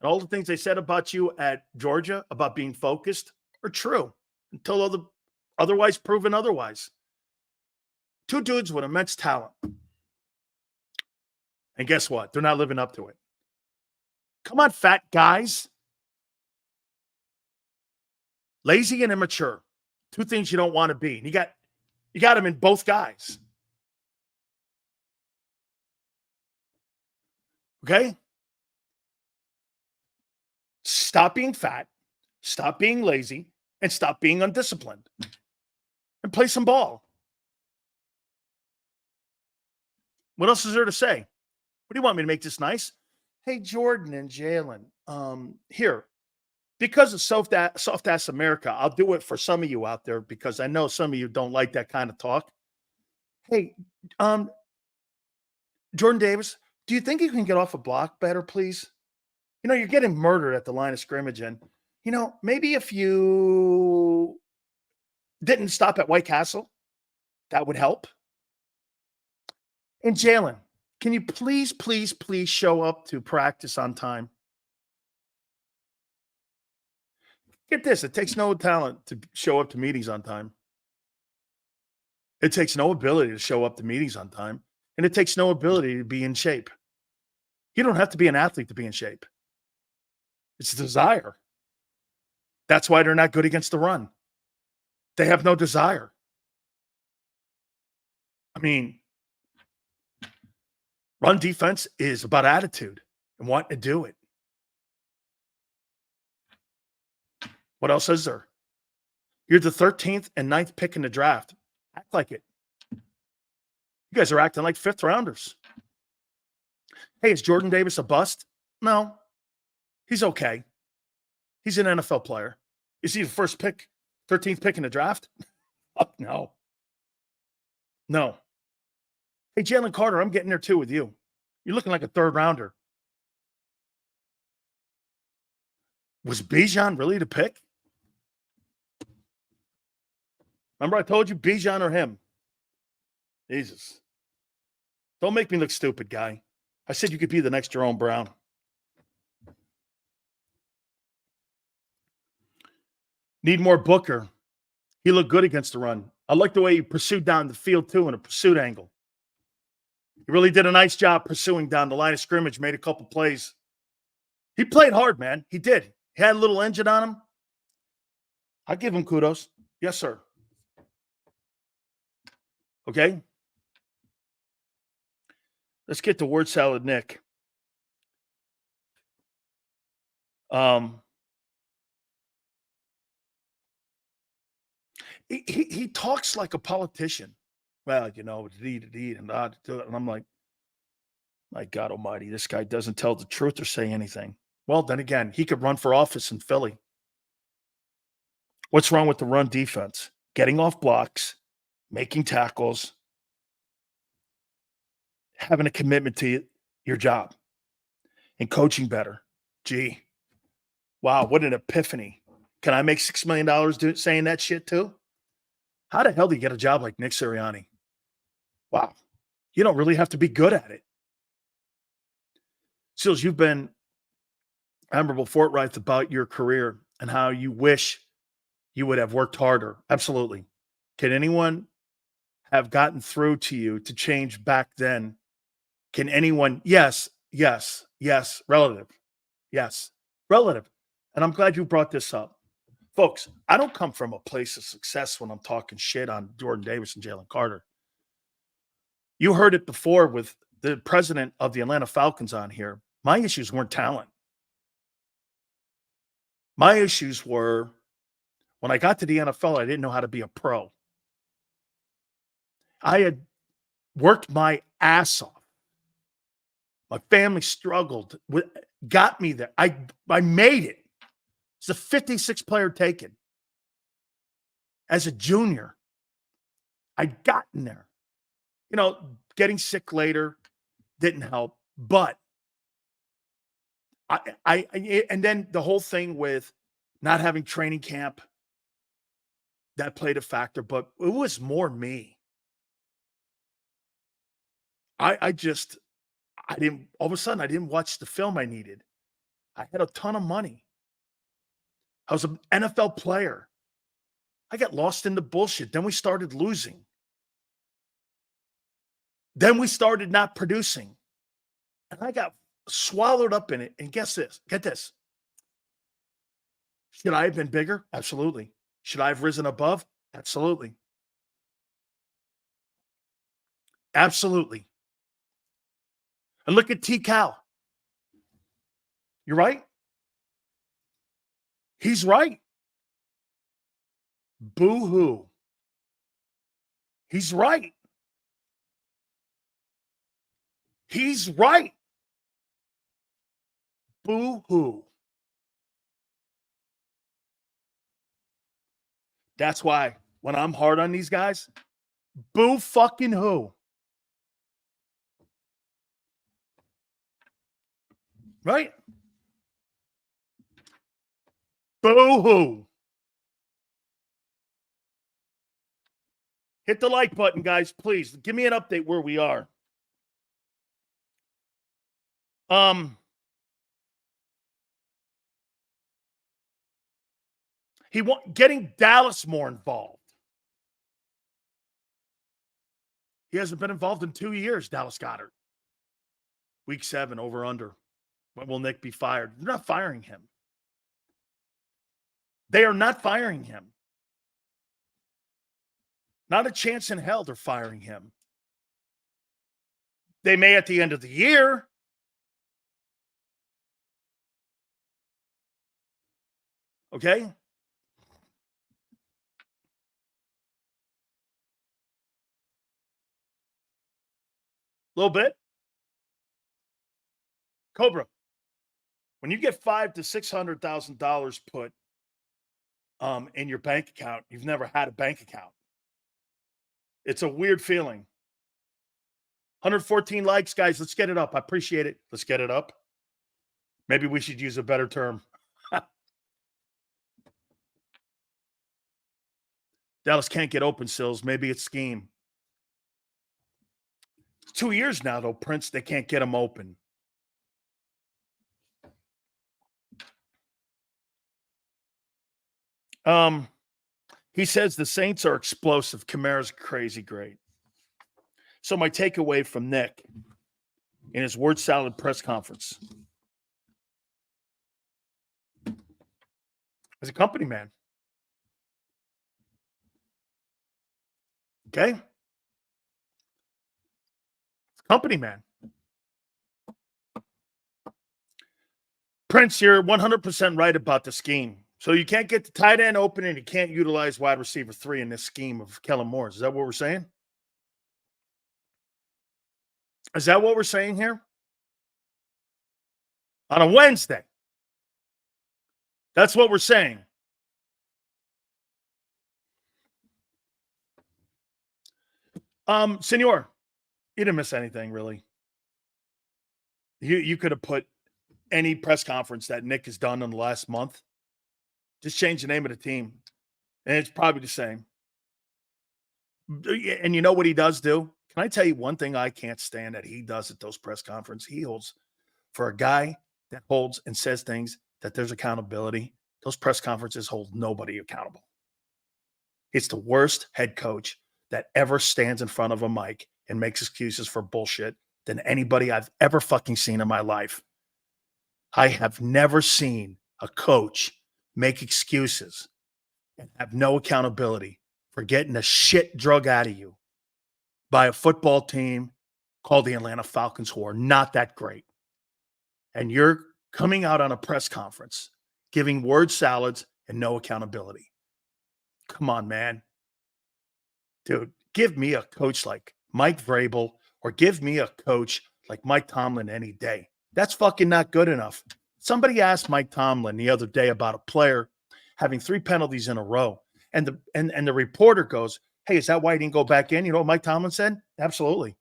And all the things they said about you at Georgia about being focused are true until otherwise proven otherwise. Two dudes with immense talent. And guess what? They're not living up to it. Come on, fat guys. Lazy and immature. Two things you don't want to be. And you got them in both guys. Okay? Stop being fat, stop being lazy, and stop being undisciplined. And play some ball. What else is there to say? What do you want me to make this nice? Hey, Jordan and Jalen, here, because of soft ass America, I'll do it for some of you out there because I know some of you don't like that kind of talk. Hey, Jordan Davis, do you think you can get off a block better, please? You're getting murdered at the line of scrimmage, and maybe if you didn't stop at White Castle, that would help. And Jalen, can you please, please, please show up to practice on time? Get this, it takes no talent to show up to meetings on time. It takes no ability to show up to meetings on time. And it takes no ability to be in shape. You don't have to be an athlete to be in shape. It's desire. That's why they're not good against the run. They have no desire. I mean, run defense is about attitude and wanting to do it. What else is there? You're the 13th and 9th pick in the draft. Act like it. You guys are acting like fifth rounders. Hey, is Jordan Davis a bust? No. He's okay. He's an NFL player. Is he the first pick, 13th pick in the draft? Oh, no. No. Hey, Jalen Carter, I'm getting there too with you. You're looking like a third rounder. Was Bijan really the pick? Remember I told you Bijan or him? Jesus. Don't make me look stupid, guy. I said you could be the next Jerome Brown. Need more Booker. He looked good against the run. I like the way he pursued down the field, too, in a pursuit angle. He really did a nice job pursuing down the line of scrimmage, made a couple plays. He played hard, man. He did. He had a little engine on him. I give him kudos. Yes, sir. Okay? Let's get to word salad Nick. He talks like a politician. Well, and I'm like, my God almighty, this guy doesn't tell the truth or say anything. Well, then again, he could run for office in Philly. What's wrong with the run defense? Getting off blocks, making tackles, having a commitment to your job, and coaching better. Gee, wow, what an epiphany. Can I make $6 million saying that shit too? How the hell do you get a job like Nick Sirianni? Wow. You don't really have to be good at it. Seals, you've been admirable forthright about your career and how you wish you would have worked harder. Absolutely. Can anyone have gotten through to you to change back then? Can anyone? Yes. Relative. Yes. Relative. And I'm glad you brought this up. Folks, I don't come from a place of success when I'm talking shit on Jordan Davis and Jalen Carter. You heard it before with the president of the Atlanta Falcons on here. My issues weren't talent. My issues were when I got to the NFL, I didn't know how to be a pro. I had worked my ass off. My family struggled, got me there. I made it. It's a 56 player taken. As a junior, I'd gotten there. Getting sick later didn't help, but and then the whole thing with not having training camp, that played a factor, but it was more me. I all of a sudden, I didn't watch the film I needed. I had a ton of money. I was an NFL player. I got lost in the bullshit. Then we started losing. Then we started not producing. And I got swallowed up in it. And guess this. Get this. Should I have been bigger? Absolutely. Should I have risen above? Absolutely. Absolutely. And look at T. Cal. You're right. He's right. Boo-hoo. He's right. He's right. Boo-hoo. That's why when I'm hard on these guys, boo fucking who. Right? Boo-hoo. Hit the like button, guys, please. Give me an update where we are. Getting Dallas more involved. He hasn't been involved in 2 years, Dallas Goedert. Week 7, over under. When will Nick be fired? They're not firing him. They are not firing him. Not a chance in hell they're firing him. They may at the end of the year. Okay? A little bit. Cobra, when you get $500,000 to $600,000 put in your bank account, you've never had a bank account. It's a weird feeling. 114 likes, guys. Let's get it up. I appreciate it. Let's get it up. Maybe we should use a better term. Dallas can't get open, Sills. Maybe it's scheme. It's 2 years now, though, Prince. They can't get him open. He says the Saints are explosive. Kamara's crazy great. So my takeaway from Nick in his word salad press conference as a company man. Okay? Company man. Prince, you're 100% right about the scheme. So you can't get the tight end open and you can't utilize wide receiver 3 in this scheme of Kellen Moore. Is that what we're saying? Is that what we're saying here? On a Wednesday. That's what we're saying. Senor, you didn't miss anything, really. You could have put any press conference that Nick has done in the last month. Just change the name of the team. And it's probably the same. And you know what he does do? Can I tell you one thing I can't stand that he does at those press conferences? He holds, for a guy that holds and says things that there's accountability, those press conferences hold nobody accountable. It's the worst head coach that ever stands in front of a mic and makes excuses for bullshit than anybody I've ever fucking seen in my life. I have never seen a coach make excuses and have no accountability for getting the shit drug out of you by a football team called the Atlanta Falcons, who are not that great. And you're coming out on a press conference giving word salads and no accountability. Come on, man. Dude, give me a coach like Mike Vrabel or give me a coach like Mike Tomlin any day. That's fucking not good enough. Somebody asked Mike Tomlin the other day about a player having 3 penalties in a row. And the reporter goes, hey, is that why he didn't go back in? You know what Mike Tomlin said? Absolutely.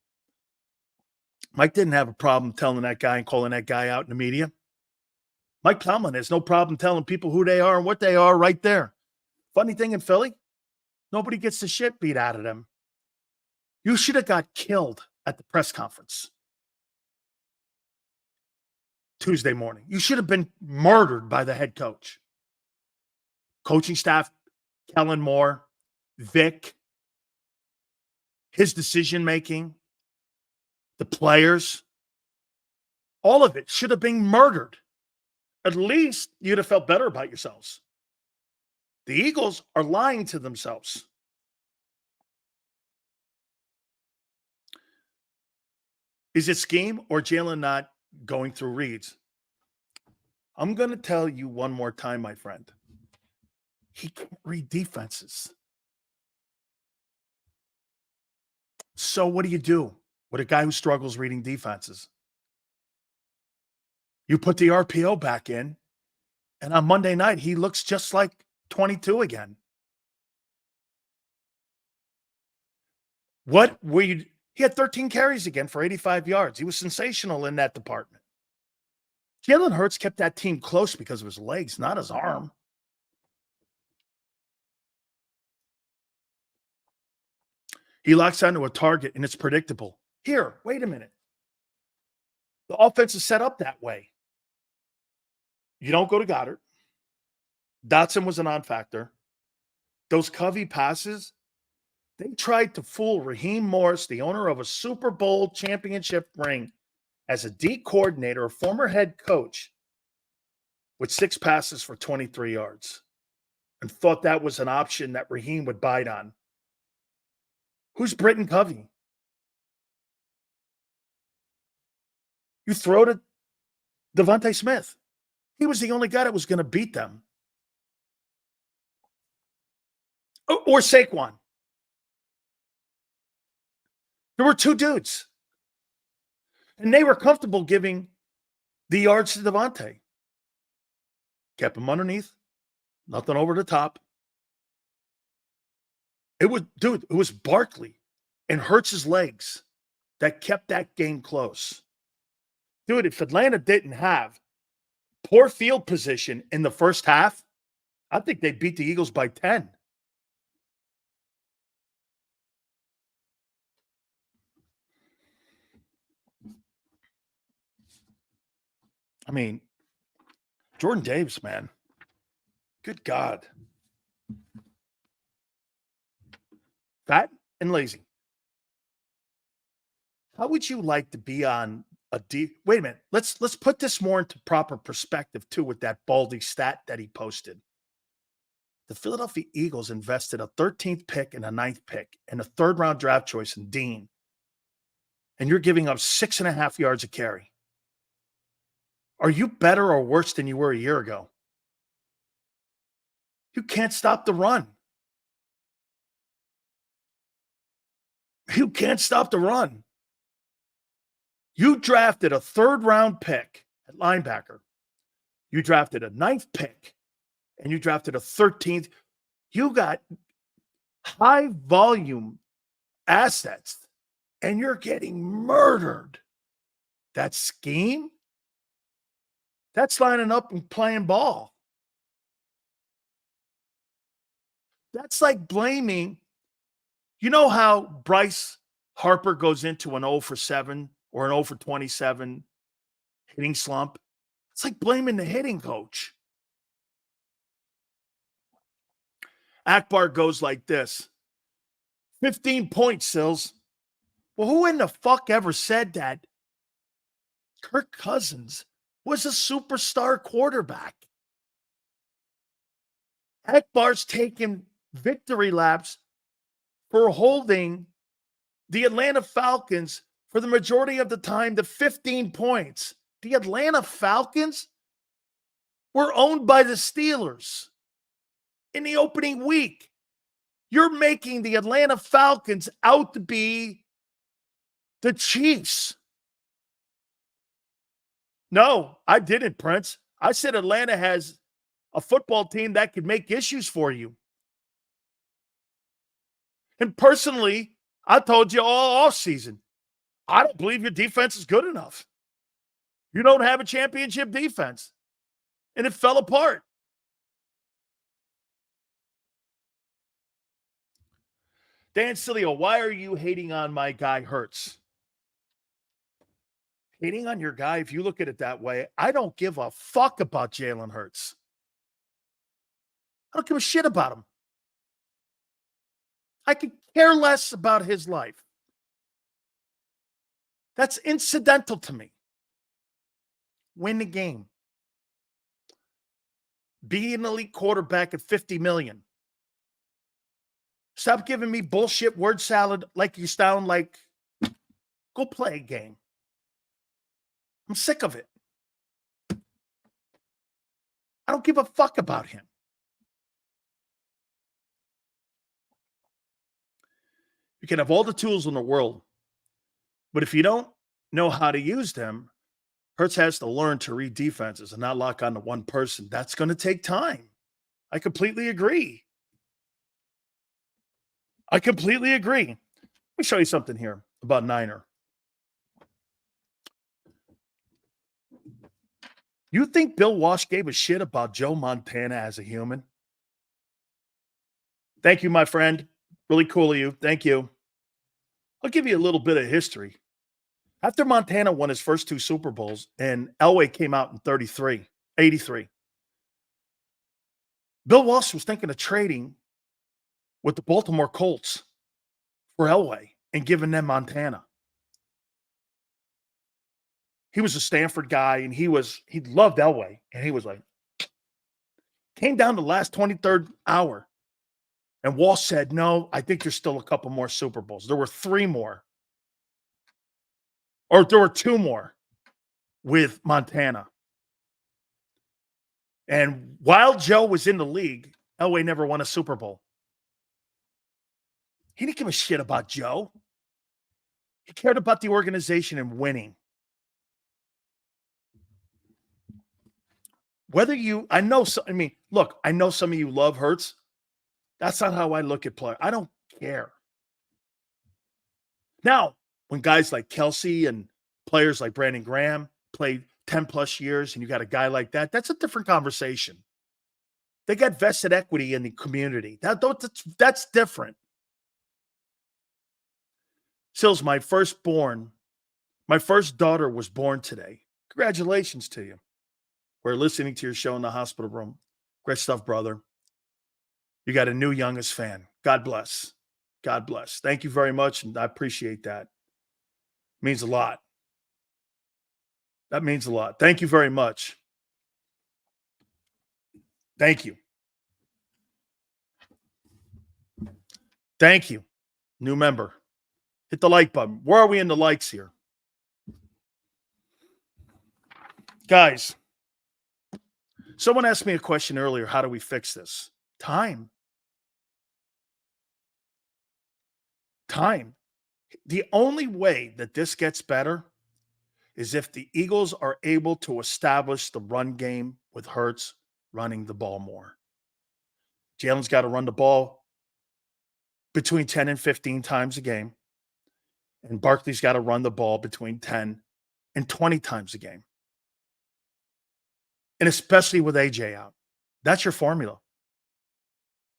Mike didn't have a problem telling that guy and calling that guy out in the media. Mike Tomlin has no problem telling people who they are and what they are right there. Funny thing in Philly, nobody gets the shit beat out of them. You should have got killed at the press conference. Tuesday morning. You should have been murdered by the head coach. Coaching staff, Kellen Moore, Vic, his decision-making, the players, all of it should have been murdered. At least you'd have felt better about yourselves. The Eagles are lying to themselves. Is it scheme or Jalen not going through reads? I'm going to tell you one more time, my friend. He can't read defenses. So what do you do with a guy who struggles reading defenses? You put the RPO back in, and on Monday night, he looks just like 22 again. He had 13 carries again for 85 yards. He was sensational in that department. Jalen Hurts kept that team close because of his legs, not his arm. He locks onto a target, and it's predictable. Here, wait a minute. The offense is set up that way. You don't go to Goddard. Dotson was a non-factor. Those Covey passes, they tried to fool Raheem Morris, the owner of a Super Bowl championship ring, as a D coordinator, a former head coach, with 6 passes for 23 yards, and thought that was an option that Raheem would bite on. Who's Britton Covey? You throw to Devontae Smith. He was the only guy that was going to beat them. Or Saquon. There were 2 dudes. And they were comfortable giving the yards to Devontae. Kept him underneath. Nothing over the top. It was Barkley and Hurts' legs that kept that game close. Dude, if Atlanta didn't have poor field position in the first half, I think they beat the Eagles by 10. I mean, Jordan Davis, man. Good God. Fat and lazy. How would you like to be on a wait a minute. Let's put this more into proper perspective, too, with that Baldy stat that he posted. The Philadelphia Eagles invested a 13th pick and a 9th pick and a 3rd-round draft choice in Dean. And you're giving up 6.5 yards a carry. Are you better or worse than you were a year ago? You can't stop the run. You can't stop the run. You drafted a 3rd-round pick at linebacker. You drafted a 9th pick. And you drafted a 13th. You got high-volume assets. And you're getting murdered. That scheme? That's lining up and playing ball. That's like blaming. You know how Bryce Harper goes into an 0 for 7 or an 0 for 27 hitting slump? It's like blaming the hitting coach. Akbar goes like this. 15 points, Sills. Well, who in the fuck ever said that Kirk Cousins was a superstar quarterback? Akbar's taken victory laps for holding the Atlanta Falcons for the majority of the time to 15 points. The Atlanta Falcons were owned by the Steelers in the opening week. You're making the Atlanta Falcons out to be the Chiefs. No, I didn't, Prince. I said Atlanta has a football team that could make issues for you. And personally, I told you all offseason, I don't believe your defense is good enough. You don't have a championship defense. And it fell apart. Dan Sileo, why are you hating on my guy Hurts? Hating on your guy, if you look at it that way, I don't give a fuck about Jalen Hurts. I don't give a shit about him. I could care less about his life. That's incidental to me. Win the game. Be an elite quarterback at $50 million. Stop giving me bullshit word salad like you sound like. Go play a game. I'm sick of it. I don't give a fuck about him. You can have all the tools in the world, but if you don't know how to use them, Hurts has to learn to read defenses and not lock on to one person. That's going to take time. I completely agree. Let me show you something here about Niner. You think Bill Walsh gave a shit about Joe Montana as a human? Thank you, my friend. Really cool of you. Thank you. I'll give you a little bit of history. After Montana won his first 2 Super Bowls and Elway came out in 83, Bill Walsh was thinking of trading with the Baltimore Colts for Elway and giving them Montana. He was a Stanford guy, and he loved Elway, and he was like, came down to the last 23rd hour, and Walsh said, no, I think there's still a couple more Super Bowls. There were 3 more, or there were 2 more with Montana. And while Joe was in the league, Elway never won a Super Bowl. He didn't give a shit about Joe. He cared about the organization and winning. I know some of you love Hurts. That's not how I look at players. I don't care. Now, when guys like Kelsey and players like Brandon Graham played 10 plus years and you got a guy like that, that's a different conversation. They got vested equity in the community. That's different. Sills, my first daughter was born today. Congratulations to you. We're listening to your show in the hospital room. Great stuff, brother. You got a new youngest fan. God bless. God bless. Thank you very much, and I appreciate that. It means a lot. That means a lot. Thank you very much. Thank you. Thank you. New member. Hit the like button. Where are we in the likes here? Guys, someone asked me a question earlier. How do we fix this? Time. The only way that this gets better is if the Eagles are able to establish the run game with Hurts running the ball more. Jalen's got to run the ball between 10 and 15 times a game. And Barkley's got to run the ball between 10 and 20 times a game. And especially with AJ out. That's your formula.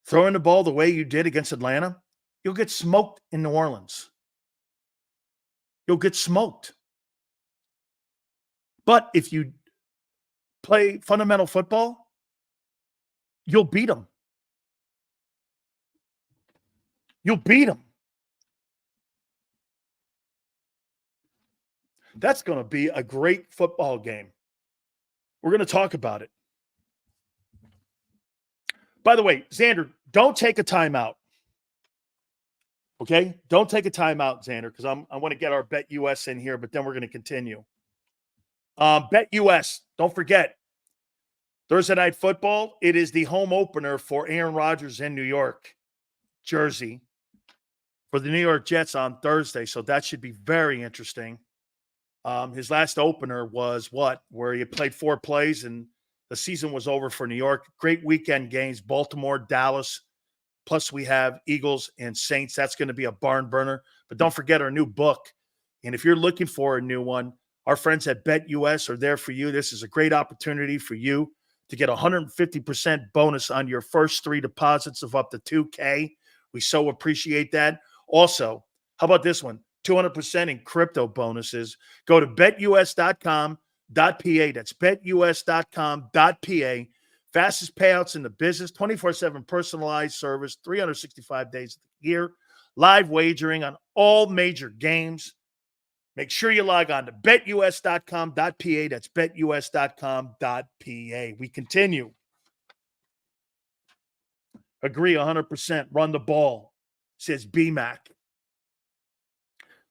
Throwing the ball the way you did against Atlanta, you'll get smoked in New Orleans. You'll get smoked. But if you play fundamental football, you'll beat them. You'll beat them. That's going to be a great football game. We're going to talk about it. By the way, Xander, don't take a timeout. Okay? Don't take a timeout, Xander, because I want to get our Bet US in here, but then we're going to continue. Bet US, don't forget, Thursday Night Football, it is the home opener for Aaron Rodgers in New York, Jersey, for the New York Jets on Thursday, so that should be very interesting. His last opener was where he played 4 plays and the season was over for New York. Great weekend games, Baltimore, Dallas. Plus we have Eagles and Saints. That's going to be a barn burner. But don't forget our new book. And if you're looking for a new one, our friends at BetUS are there for you. This is a great opportunity for you to get 150% bonus on your first 3 deposits of up to $2K. We so appreciate that. Also, how about this one? 200% in crypto bonuses. Go to betus.com.pa. That's betus.com.pa. Fastest payouts in the business, 24/7 personalized service, 365 days of the year, live wagering on all major games. Make sure you log on to betus.com.pa. That's betus.com.pa. We continue. Agree 100%. Run the ball, says BMAC.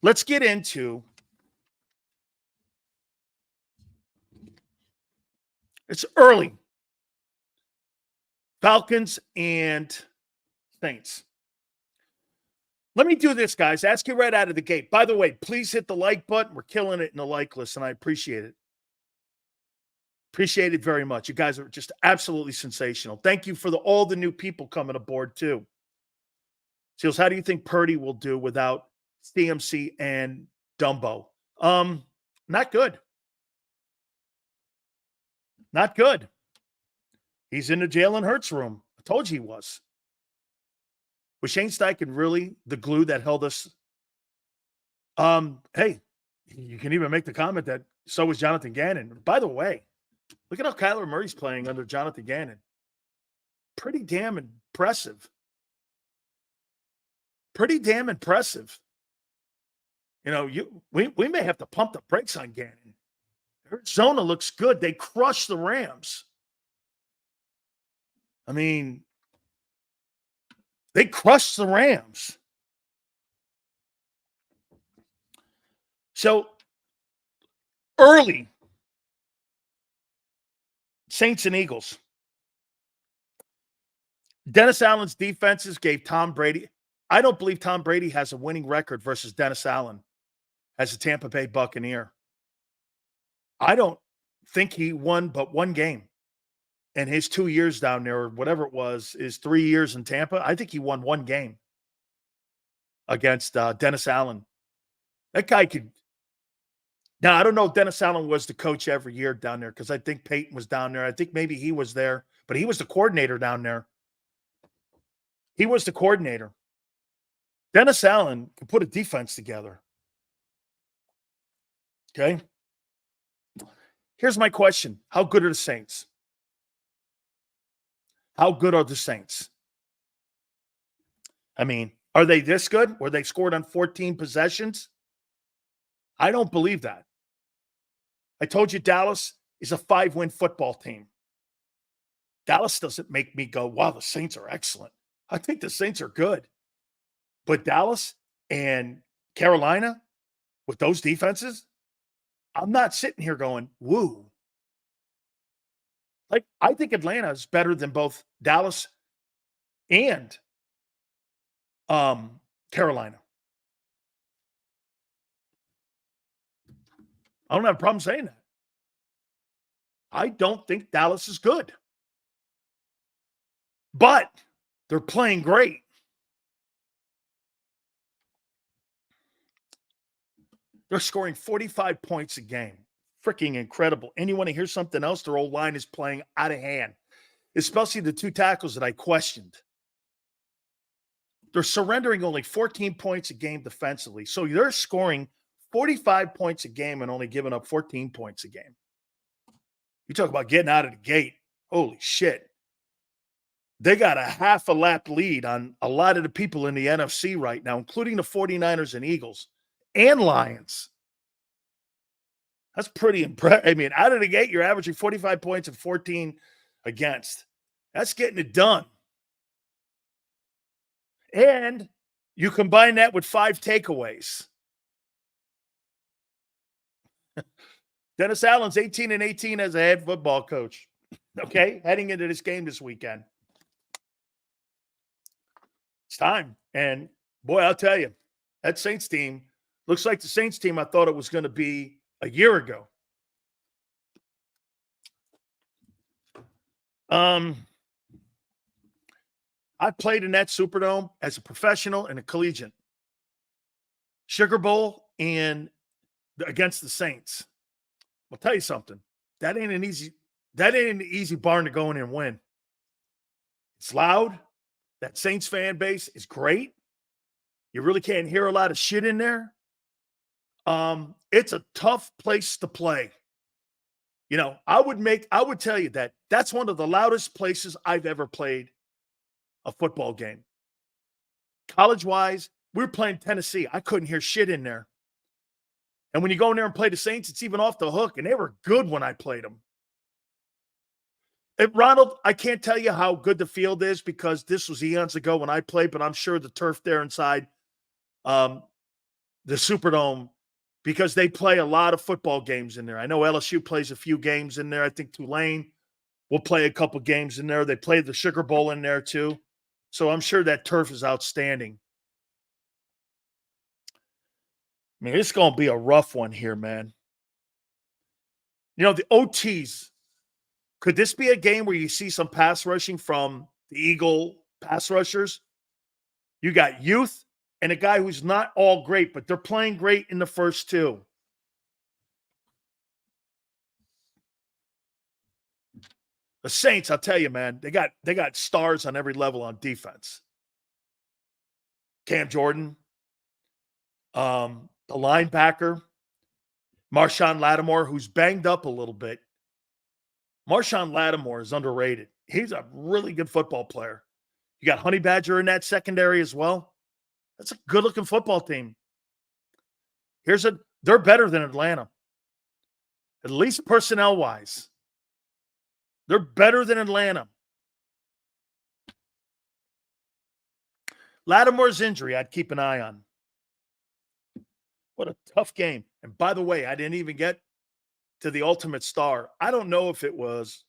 Let's get into it's early. Falcons and Saints. Let me do this, guys. Ask you right out of the gate. By the way, please hit the like button. We're killing it in the like list, and I appreciate it. Appreciate it very much. You guys are just absolutely sensational. Thank you for all the new people coming aboard, too. Seals, how do you think Purdy will do without CMC and Dumbo? Not good. Not good. He's in the Jalen Hurts room. I told you he was. Was Shane Steichen really the glue that held us? Hey, you can even make the comment that so was Jonathan Gannon. By the way, look at how Kyler Murray's playing under Jonathan Gannon. Pretty damn impressive. Pretty damn impressive. You know, we may have to pump the brakes on Gannon. Arizona looks good. They crushed the Rams. I mean, they crushed the Rams. So, early, Saints and Eagles. Dennis Allen's defenses gave Tom Brady. I don't believe Tom Brady has a winning record versus Dennis Allen as a Tampa Bay Buccaneer. I don't think he won but one game. And his 2 years down there, or whatever it was, is 3 years in Tampa. I think he won one game against Dennis Allen. That guy could. Now, I don't know if Dennis Allen was the coach every year down there because I think Peyton was down there. I think maybe he was there, but he was the coordinator down there. He was the coordinator. Dennis Allen can put a defense together. Okay? Here's my question. How good are the Saints? How good are the Saints? I mean, are they this good where they scored on 14 possessions? I don't believe that. I told you Dallas is a 5-win football team. Dallas doesn't make me go, wow, the Saints are excellent. I think the Saints are good. But Dallas and Carolina, with those defenses, I'm not sitting here going, woo. Like, I think Atlanta is better than both Dallas and Carolina. I don't have a problem saying that. I don't think Dallas is good. But they're playing great. They're scoring 45 points a game. Freaking incredible. And you want to hear something else? Their old line is playing out of hand, especially the two tackles that I questioned. They're surrendering only 14 points a game defensively. So they're scoring 45 points a game and only giving up 14 points a game. You talk about getting out of the gate. Holy shit. They got a half a lap lead on a lot of the people in the NFC right now, including the 49ers and Eagles and Lions. That's pretty impressive. I mean, out of the gate, you're averaging 45 points and 14 against. That's getting it done. And you combine that with 5 takeaways. Dennis Allen's 18-18 as a head football coach. Okay, heading into this game this weekend. It's time. And, boy, I'll tell you, that Saints team looks like the Saints team I thought it was going to be a year ago. I played in that Superdome as a professional and a collegiate. Sugar Bowl and against the Saints. I'll tell you something. That ain't an easy barn to go in and win. It's loud. That Saints fan base is great. You really can't hear a lot of shit in there. It's a tough place to play. You know, I would tell you that that's one of the loudest places I've ever played a football game. College-wise, we were playing Tennessee. I couldn't hear shit in there. And when you go in there and play the Saints, it's even off the hook, and they were good when I played them. Ronald, I can't tell you how good the field is because this was eons ago when I played, but I'm sure the turf there inside the Superdome, because they play a lot of football games in there. I know LSU plays a few games in there. I think Tulane will play a couple games in there. They play the Sugar Bowl in there too. So I'm sure that turf is outstanding. I mean, it's going to be a rough one here, man. You know, the OTs, could this be a game where you see some pass rushing from the Eagle pass rushers? You got youth and a guy who's not all great, but they're playing great in the first two. The Saints, I'll tell you, man, they got stars on every level on defense. Cam Jordan, the linebacker, Marshawn Lattimore, who's banged up a little bit. Marshawn Lattimore is underrated. He's a really good football player. You got Honey Badger in that secondary as well. That's a good-looking football team. They're better than Atlanta, at least personnel-wise. They're better than Atlanta. Lattimore's injury, I'd keep an eye on. What a tough game. And by the way, I didn't even get to the ultimate star. I don't know if it was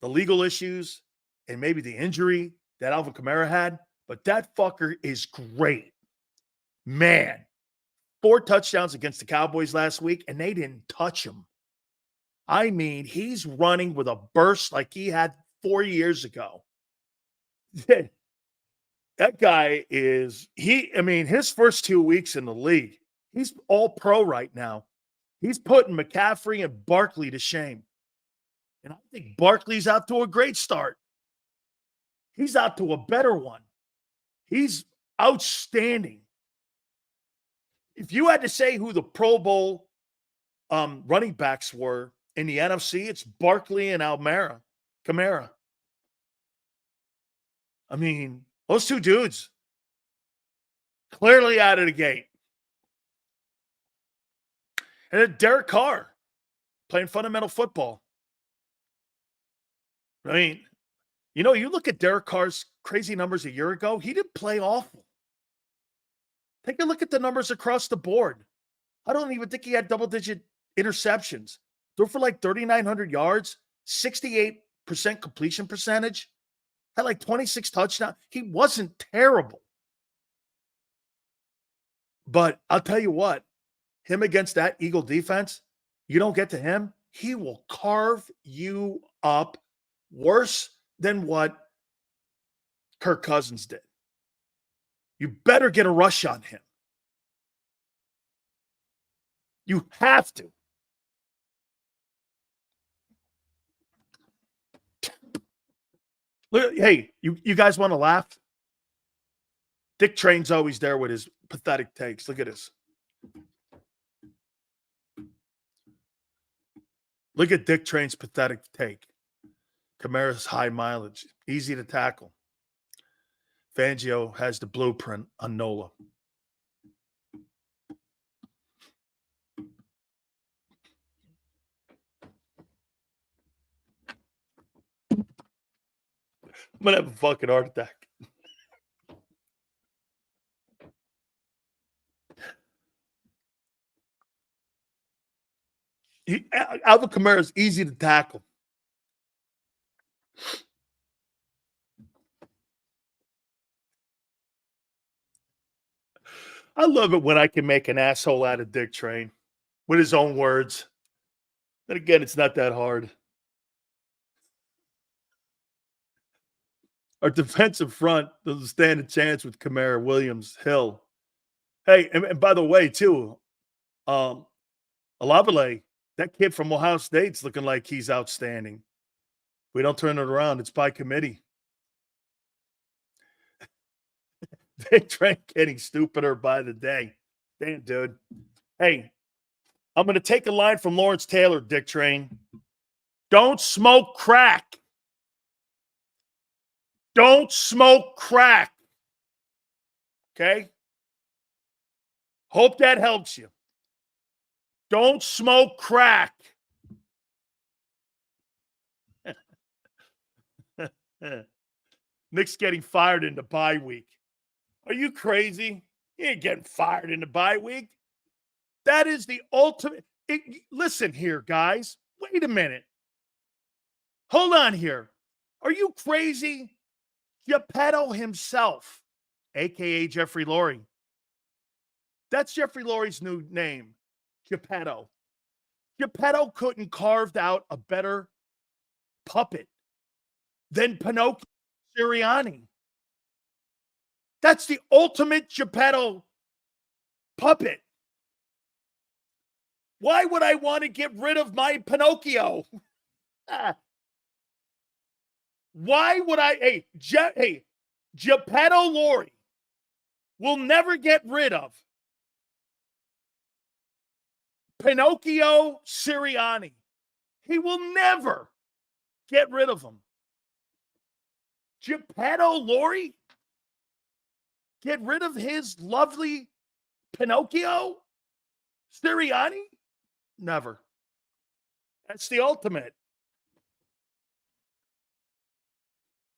the legal issues and maybe the injury that Alvin Kamara had, but that fucker is great. Man, 4 touchdowns against the Cowboys last week, and they didn't touch him. I mean, he's running with a burst like he had 4 years ago. That guy his first 2 weeks in the league, he's all pro right now. He's putting McCaffrey and Barkley to shame. And I think Barkley's out to a great start. He's out to a better one. He's outstanding. If you had to say who the Pro Bowl running backs were in the NFC, it's Barkley and Kamara. I mean, those two dudes clearly out of the gate. And then Derek Carr playing fundamental football. I mean, you know, you look at Derek Carr's crazy numbers a year ago, he didn't play awful. Take a look at the numbers across the board. I don't even think he had double-digit interceptions. Threw for like 3,900 yards, 68% completion percentage, had like 26 touchdowns. He wasn't terrible. But I'll tell you what, him against that Eagle defense, you don't get to him, he will carve you up worse than what Kirk Cousins did. You better get a rush on him. You have to. Hey, you guys want to laugh? Dick Train's always there with his pathetic takes. Look at this. Look at Dick Train's pathetic take. Kamara's high mileage, easy to tackle. Fangio has the blueprint on Nola. I'm going to have a fucking heart attack. Alvin Kamara is easy to tackle. I love it when I can make an asshole out of Dick Train with his own words. And again, it's not that hard. Our defensive front doesn't stand a chance with Kamara, Williams, Hill. Hey, and by the way, too, Olave, that kid from Ohio State's looking like he's outstanding. If we don't turn it around, it's by committee. Dick Train getting stupider by the day. Damn, dude. Hey, I'm going to take a line from Lawrence Taylor, Dick Train. Don't smoke crack. Don't smoke crack. Okay? Hope that helps you. Don't smoke crack. Nick's getting fired in the bye week. Are you crazy? He ain't getting fired in the bye week. That is the ultimate. Listen here, guys. Wait a minute. Hold on here. Are you crazy? Geppetto himself, a.k.a. Jeffrey Lurie. That's Jeffrey Lurie's new name, Geppetto. Geppetto couldn't carve out a better puppet than Pinocchio Sirianni. That's the ultimate Geppetto puppet. Why would I want to get rid of my Pinocchio? Why would I? Hey, Geppetto Lurie will never get rid of Pinocchio Sirianni. He will never get rid of him. Geppetto Lurie? Get rid of his lovely Pinocchio Sirianni? Never. That's the ultimate.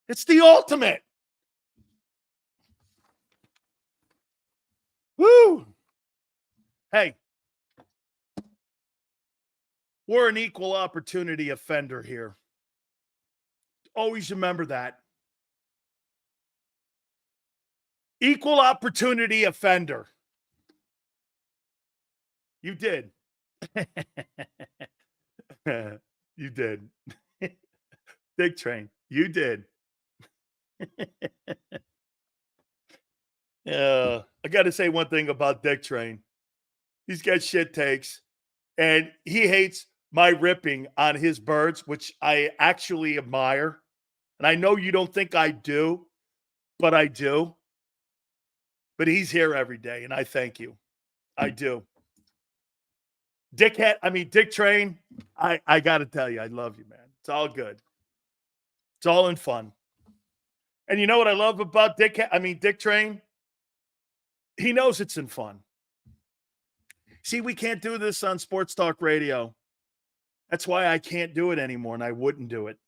It's the ultimate. Woo! Hey, we're an equal opportunity offender here. Always remember that. Equal opportunity offender. You did. You did. Big Train. You did. I got to say one thing about Dick Train. He's got shit takes, and he hates my ripping on his birds, which I actually admire. And I know you don't think I do, but I do. But he's here every day, and I thank you. I do. Dick Train, I got to tell you, I love you, man. It's all good. It's all in fun. And you know what I love about Dick Train? He knows it's in fun. See, we can't do this on Sports Talk Radio. That's why I can't do it anymore, and I wouldn't do it.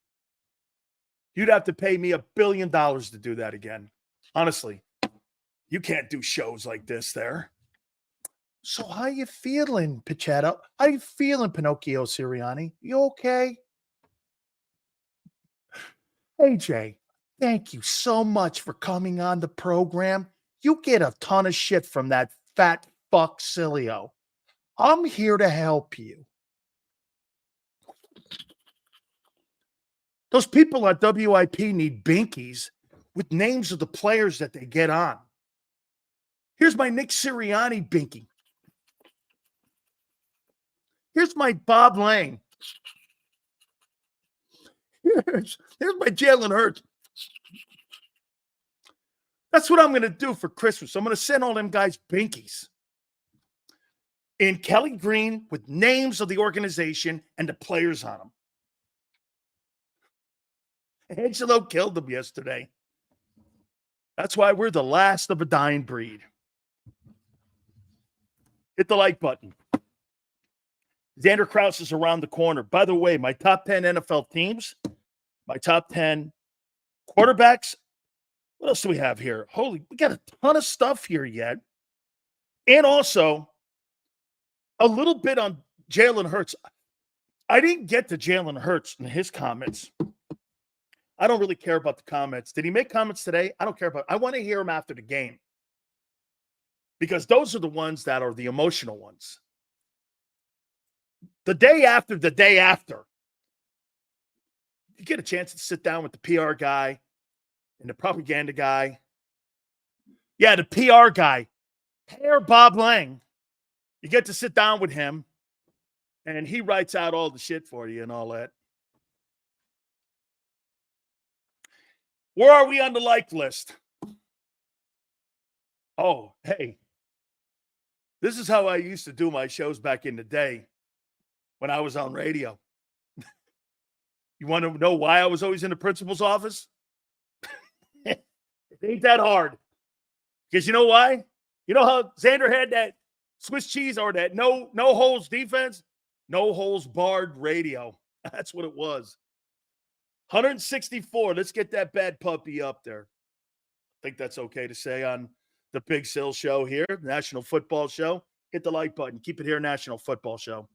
You'd have to pay me $1 billion to do that again. Honestly, you can't do shows like this there. So how you feeling, Pichetto? How you feeling, Pinocchio Sirianni? You okay? Hey, Jay, thank you so much for coming on the program. You get a ton of shit from that fat fuck Sileo. I'm here to help you. Those people at WIP need binkies with names of the players that they get on. Here's my Nick Sirianni binky. Here's my Bob Lang. Here's my Jalen Hurts. That's what I'm going to do for Christmas. I'm going to send all them guys binkies in Kelly Green with names of the organization and the players on them. Angelo killed them yesterday. That's why we're the last of a dying breed. Hit the like button. Xander Krause is around the corner. By the way, my top 10 NFL teams, my top 10 quarterbacks. What else do we have here? We got a ton of stuff here yet. And also, a little bit on Jalen Hurts. I didn't get to Jalen Hurts in his comments. I don't really care about the comments. Did he make comments today? I don't care about it. I want to hear him after the game. Because those are the ones that are the emotional ones. The day after, you get a chance to sit down with the PR guy and the propaganda guy. Yeah, the PR guy, Hair Bob Lang. You get to sit down with him, and he writes out all the shit for you and all that. Where are we on the like list? Oh, hey. This is how I used to do my shows back in the day when I was on radio. You want to know why I was always in the principal's office? It ain't that hard. Because you know why? You know how Xander had that Swiss cheese or that no holes defense? No holes barred radio. That's what it was. 164. Let's get that bad puppy up there. I think that's okay to say on the Big Sill Show here, National Football Show. Hit the like button. Keep it here, National Football Show.